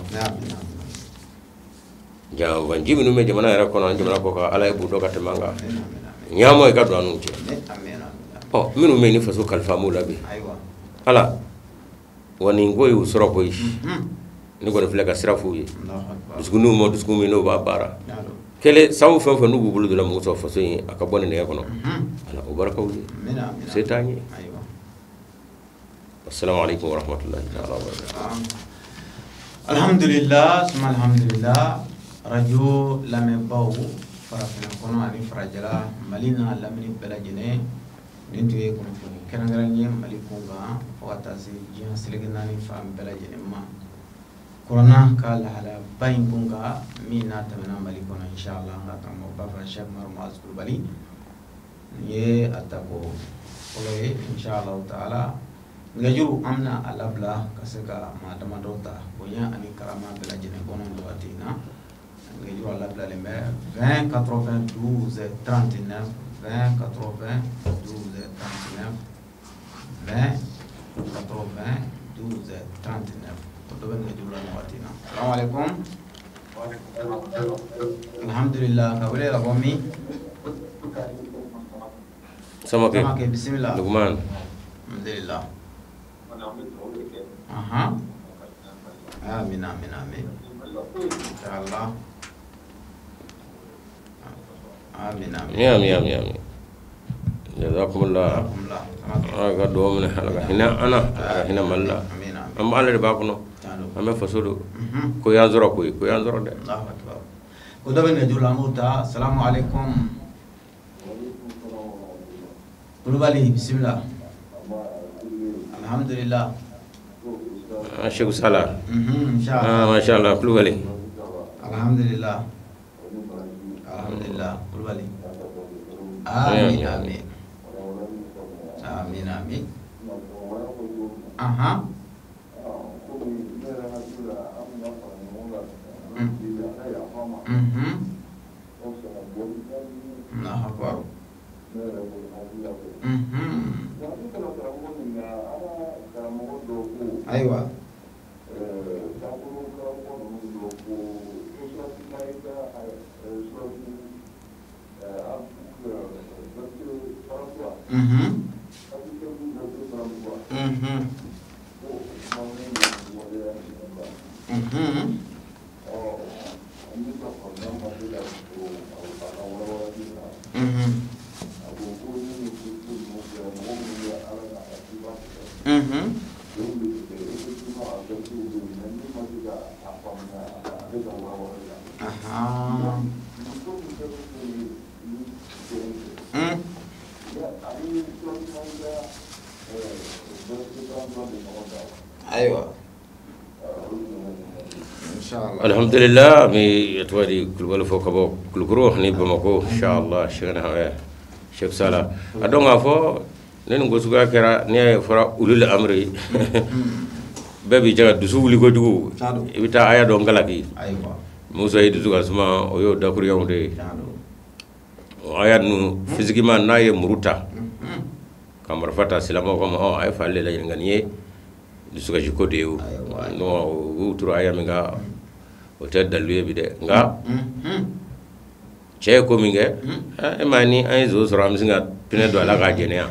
ja wanji minu me jamana era kono jamana ko ka ala bu do ka temanga nyamo e ka do anu ci oh minu me ni faso kalfa mu labi ala woni ngoy usro ko yi ni ko defle ka sirafu yi dusgunu mo dusgunu no ba bara kele sawu fa fa nugu bulu do la mo so faso yi aka bonne ne kono ala o baraka wu setani السلام عليكم ورحمة الله تعالى وبركاته. الحمد لله ثم الحمد لله رجو لم يبو فرافنا كونو اني فراجلا مالينا لمن بلاجنه ننتو يكون فني كان غراني مالكونغا فواتاسي جين سلغناني فام بلاجنه ما كورونا قال على باين كونغا مينا تمنا مالكونا ان شاء الله غاتم بابا شيخ مرماز كلبالي يه اتاكو ولي ان شاء الله تعالى ngajuru amna alabla kaseka madama dota bonya ani karama belajene bonon doatina ngajuru alabla lembe 20 92 39 20 80 12 39 20 80 12 39 to ben ngajuru doatina assalamu alaikum alhamdulillah kabule la bomi sama ke bismillah lugman alhamdulillah aha amin amin amin insyaallah amin amin ya amin jazakumullah aga do mun halaka hina ana hina malla am ala de bakuno am fasulu ko ya zoro ko ya zoro de Allahu akbar ko da ben jula muta assalamu alaikum kulubali bismillah alhamdulillah Syekh Salah insyaallah masyaallah kulubali alhamdulillah alhamdulillah kulubali amin amin amin amin aha nah akbar aywa aywa inshallah alhamdulillah mi yatwadi kulubali fo kabo kulukuro ni bamako inshallah shegana ha Sheikh Salah adonga fo nen go suga kera ne fara ulul amri babi jaga dusu wuli ko dugu ibita aya do ngalaki aywa musa yi dusu suma oyo dakur yawde aya nu physiquement na ye muruta kamar fata silama ko ma ay falle la ngani dusu ga jiko dewu no uturu aya minga o tedda luye bide nga che ko minge e mani ay zo sura amsinga pine do ala ga jene ya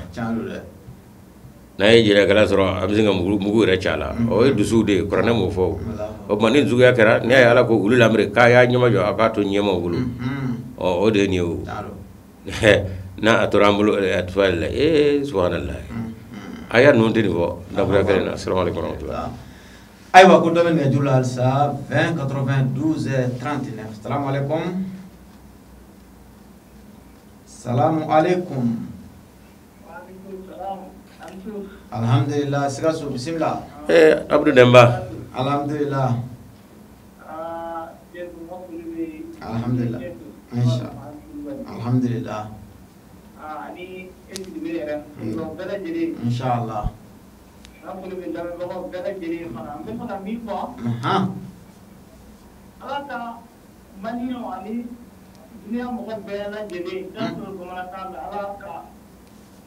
na yi jere kala soro amsinga mugu re chala o dusu de korane mo fo o mani zugu ya kera ne ay ala ko ulul amri ka ya nyama jo akato nyema ulu o de ni o na atorambulo atfal subhanallah aya non de niveau dabra kala assalamu alaykum warahmatullah aywa ko domen ne julal sa 20 92 39 assalamu alaykum السلام عليكم. وعليكم السلام. الحمد لله. سكاسو بسم الله. عبد دمبا. الحمد لله. الحمد لله. إن شاء الله. الحمد لله. إن شاء الله. dunia mɔgɔ bɛɛ lajɛlen n'a sɔrɔ bamanankan bɛ ala ka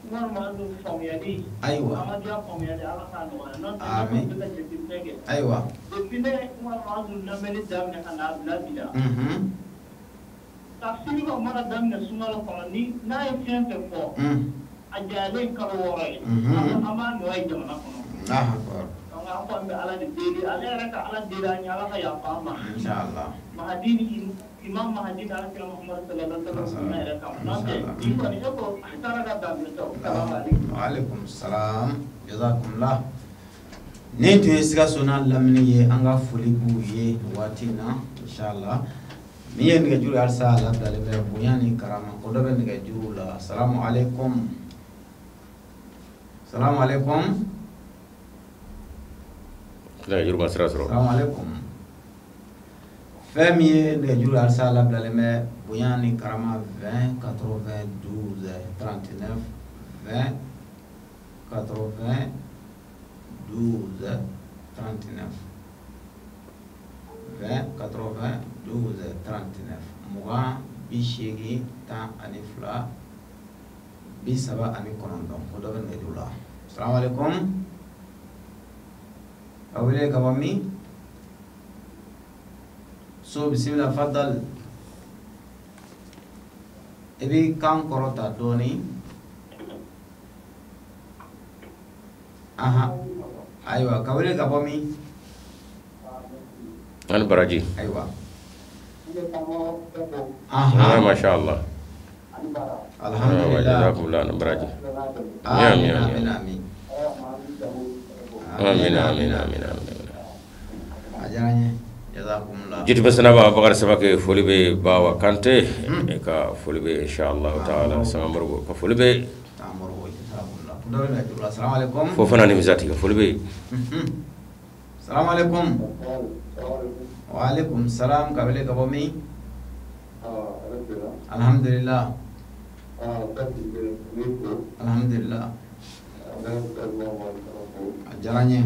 walima don faamuyali ayiwa amadiya faamuyali ala k'a nɔgɔya n'o tɛ ne bɛ ka jateminɛ kɛ ayiwa depuis ne walima don lamɛnni daminɛ ka n'a bila bi la tafsiri ka mana daminɛ sunkalo kɔnɔ ni n'a ye fɛn fɛn fɔ a jayalen kalo 6 ye an b'a nɔ ye jamana kɔnɔ donc an kɔni bɛ ala de deli ale yɛrɛ ka ala deli an ye ala ka yafa an ma inshallah mahadi ni imam mahadi da alakira muhammad sallallahu alaihi wasallam yɛrɛ kama n'o tɛ i kɔni e ko a taara ka daminɛ tɔ waalaikum salam jazakumullah ne tun ye Sikaso n'a lamini ye an ka foli b'u ye waati na inshallah min ye nɛgɛjuru ye halisa a labilalen bɛ bonya ni karama ko dɔ bɛ nɛgɛjuru la salamu alaikum salamu alaikum nɛgɛjuru ma sira sɔrɔ salamu alaikum fɛn min ye nɛgɛjuru ye halisa a labilalen bɛ bonya ni karama 20 92 39 20 80 12 39 20 80 12 39 mugan bi seegin tan ani fila bi saba ani kɔnɔntɔn ko dɔ bɛ nɛgɛjuru la salamu alaikum a wele ka bɔ min so bisimila fadal i bi kan kɔrɔta dɔɔni aha ayiwa ka wele ka bɔ min ani baraji ayiwa masha Allah alhamdulillah jazakumullah ani baraji amin amin amin amin amin amin ajaranya jazakumullah jitu basana ba bakar sabake foli be bawa kante ka foli be inshallah taala sama morgo ka foli be amoro jazakumullah do la jula assalamu alaikum fo fana ni misati ka foli be assalamu alaikum wa alaikum salam ka bele ka bomi alhamdulillah alhamdulillah ajaranya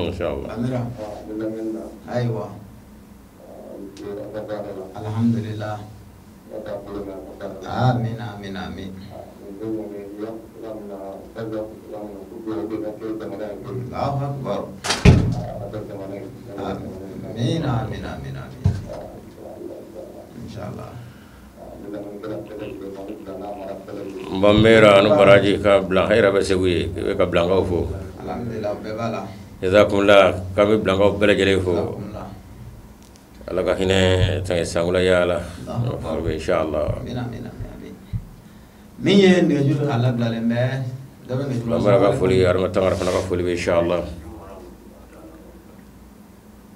inshallah amira aywa alhamdulillah amin amin amin Allahu akbar amin amin amin amin inshallah bambera anu baraji ka bla hayra be seguye ka blanca fo alhamdulillah be bala jazakumullah kami blanca bele jere fo ala ka hine tan sangula yala farbe inshallah amin amin amin min ye nɛgɛjuru ala bilalen bɛ dɔ bɛ nɛgɛjuru la bambera ka foli arma tangar fana ka foli be inshallah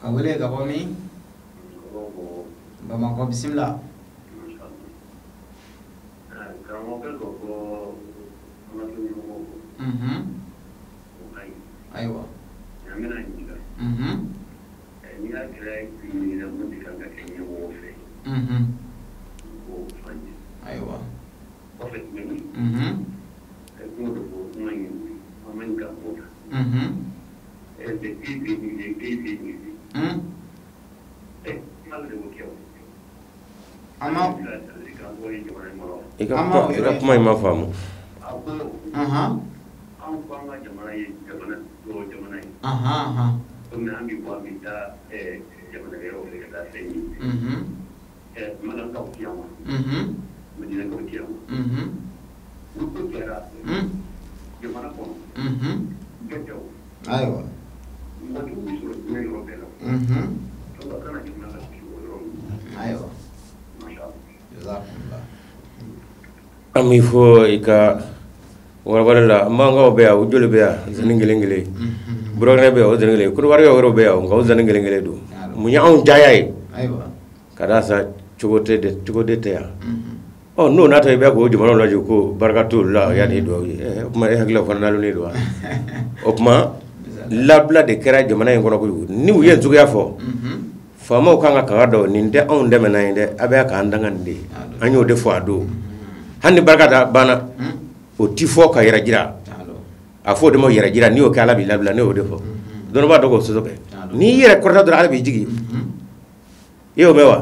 ka wele ka bɔ min Bamakɔ bisimila ayiwa ayiwa ika kuma ima famu ayiwa ayiwa jazakumullah ami fo ika wala la manga be ya ujule be ya zaningele ngele burone be o zaningele kuru wari woro be ya nga o zaningele ngele do munya on jayay ayiwa kada sa cogo de te ya no na ta be ko jumano la ko barakatul la ya ni do kuma hakla fa nalu ni do o kuma labla de kera jumana en ko ni u yen zuga fo famo kanga ka do ni de on de mena inde abe ka andangandi anyo de fo ado hanni barkata bana o tifo ka yara jira a fo de mo yara jira ni o kala bi labla ne o de fo don ba dogo so be ni yere korta do ala bi jigi yo mewa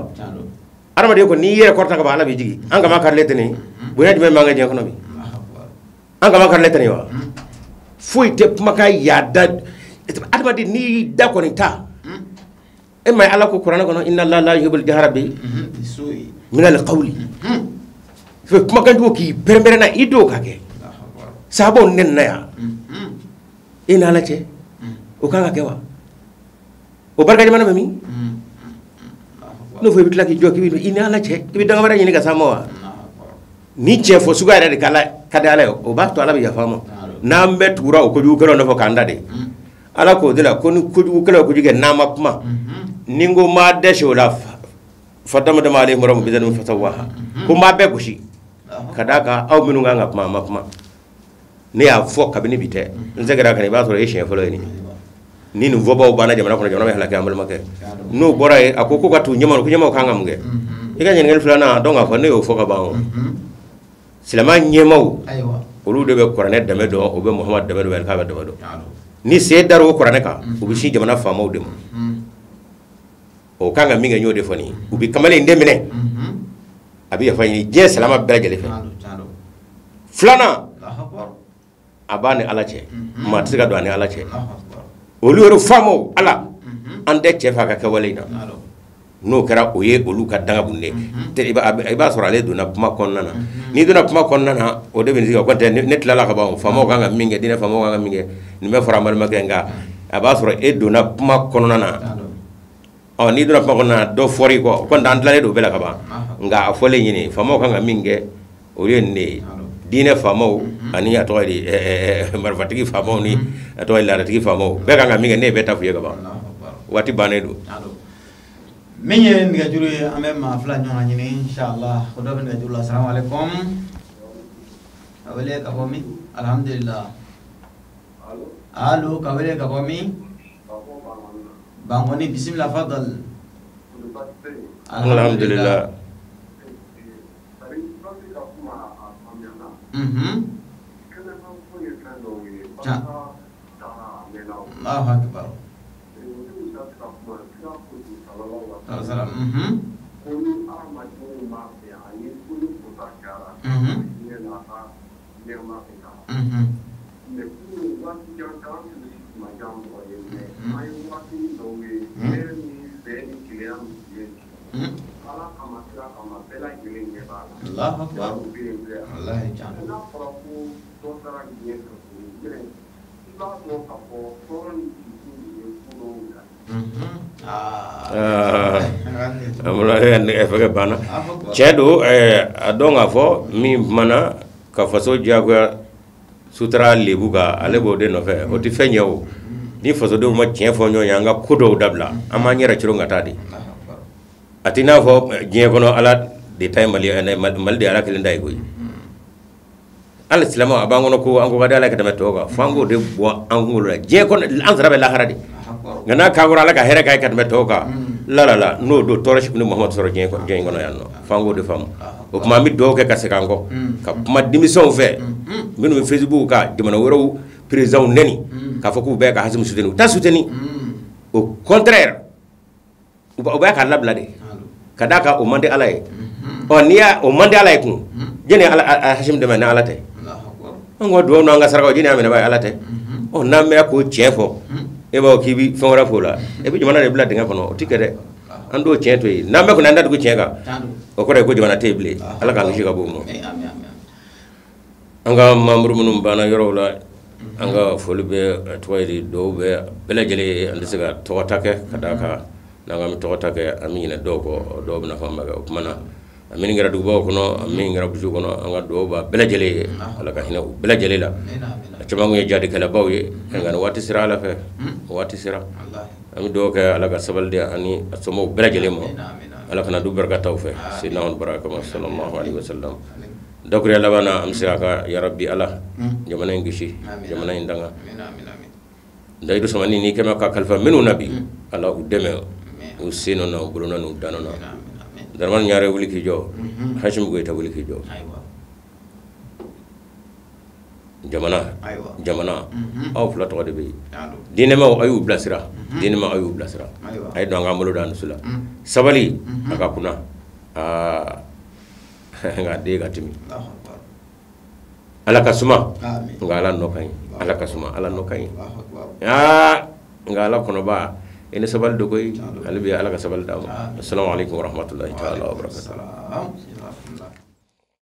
arama de ko ni yere korta ka ba ala bi jigi an ga makar leteni bu ne jime manga je ko no bi an ga makar leteni wa foi te maka yada adama de ni da ko ni ta e may ala ko qur'an ko no inna allaha la yuhibbul jahra bi su'i min al qawli fe kuma kan do ki permbere na ido kake sabo nen na ya ina la ce o kanga kewa o barka jamana mami no fo bitla ki joki bi ina la ce bi danga bara ni ka samowa ni ce fo suga de kala kada ala o ba to ala bi ya famo na mbe tura o ko ju kero no fo kanda de ala ko dila ko ni ko ju kero ko jige na ma kuma ningo ma de shola fatama de male morom bi danu fatawaha ko ma be ko shi kadaka aw minu nga ma kuma ne ya fo kabini bite nzegara kan ba to e shen folo ni nu voba bana jamana kono jamana hala kamal make no bora e akoko ka tu nyama ko nyama kanga mge e ga nyen fulana donga fa ne o fo ka bawo silama nyemau aywa olu de be qur'ane dame do o be muhammad dame do ka be do ni se daro qur'ane ka o bi shi jamana fa mawde mo o kanga minga nyode foni ubi kamale ndemine abi ya fani je salama berajale fe fulana abane alache ma tiga do ani alache olu ro famo ala ande che fa ka kawalina no kara oye olu ka danga bunne te iba sora le do na kuma konnana ni do na kuma konnana o de benziga ko te net la ka ba famo kanga minge dina famo kanga minge ni me fora mal makenga aba sora e do na kuma konnana ni do na kuma konnana do fori ko dan la do bela ka ba nga afole nyini famo kanga minge o yenne dine famo ani atoydi marfatigi famo ni atoy la tigi famo be kanga minge ne beta fuye ka ba wati banedu menye nga juru ame ma fla nyona nyini inshallah ko do nga juru assalamu alaikum awale ka bomi alhamdulillah alo kawale ka bomi bangoni bismillah fadal alhamdulillah Allahu akbar salam Allahu akbar Allah jannah amula ne efeke bana chedo adonga fo mi mana ka faso jago sutra lebuga alebo de no fe o ti fenyo ni faso do ma chen fo nyo yanga kudo dabla ama nyera chiro ngata di atina fo je kono ala de tay mali mal de ala kelenda goy al islam abangono ko ango gadala ka tameto ga fango de bo ango la je kono ansara be la haradi ngana kagura la ka here kay kat meto ka la no do torash ibn muhammad soro je ko je ngono yanno fango de fam o kuma mi do ke kase kango ka ma démission fe minu facebook ka dimana woro président neni ka faku be ka hasim sudeni ta sudeni au contraire o ba ka labla de kadaka o mande alay o niya o mande alay kun jeni ala hashim de man ala tay ngo do no nga sarako jeni amina bay ala tay o namme ko chefo e ba kibi fongora fola e bi jomana de blade nga kono o tikere ando chento yi namme ko nanda ko chenga o ko re ko jomana teble ala ka ngi ka bo mo anga mamru munum bana yorola anga folbe toydi do be bela jele ande sega to take kadaka nanga mi to take amina do ko do na fama ga mana amin ngara dubo kono amin ngara buju kono anga do ba bela jele ala ka hina bela jele la chama ngi jadi kala bawye ngana wati sira la fe wati sira ami do ka ala ka sabal de ani somo bela jele mo ala kana du barakataw fe sidna baraka sallallahu alaihi wasallam dakuri labana amsaka ya rabbi ala jamana ngishi jamana indanga daidu samani ni kema ka kalfa minu nabi ala udeme usino na buluna no danona darman ñaare wuli ki jo hashim goyta wuli ki jo jamana aw fula to de be dine ma ayu blasira ay do nga mulu dan sula sabali aka kuna nga de gatimi ala kasuma nga ala no kay ala kasuma ala no kay nga ala kono ba ene sabal do koy albi ala ka sabal da assalamu alaikum wa rahmatullahi ta'ala wa barakatuh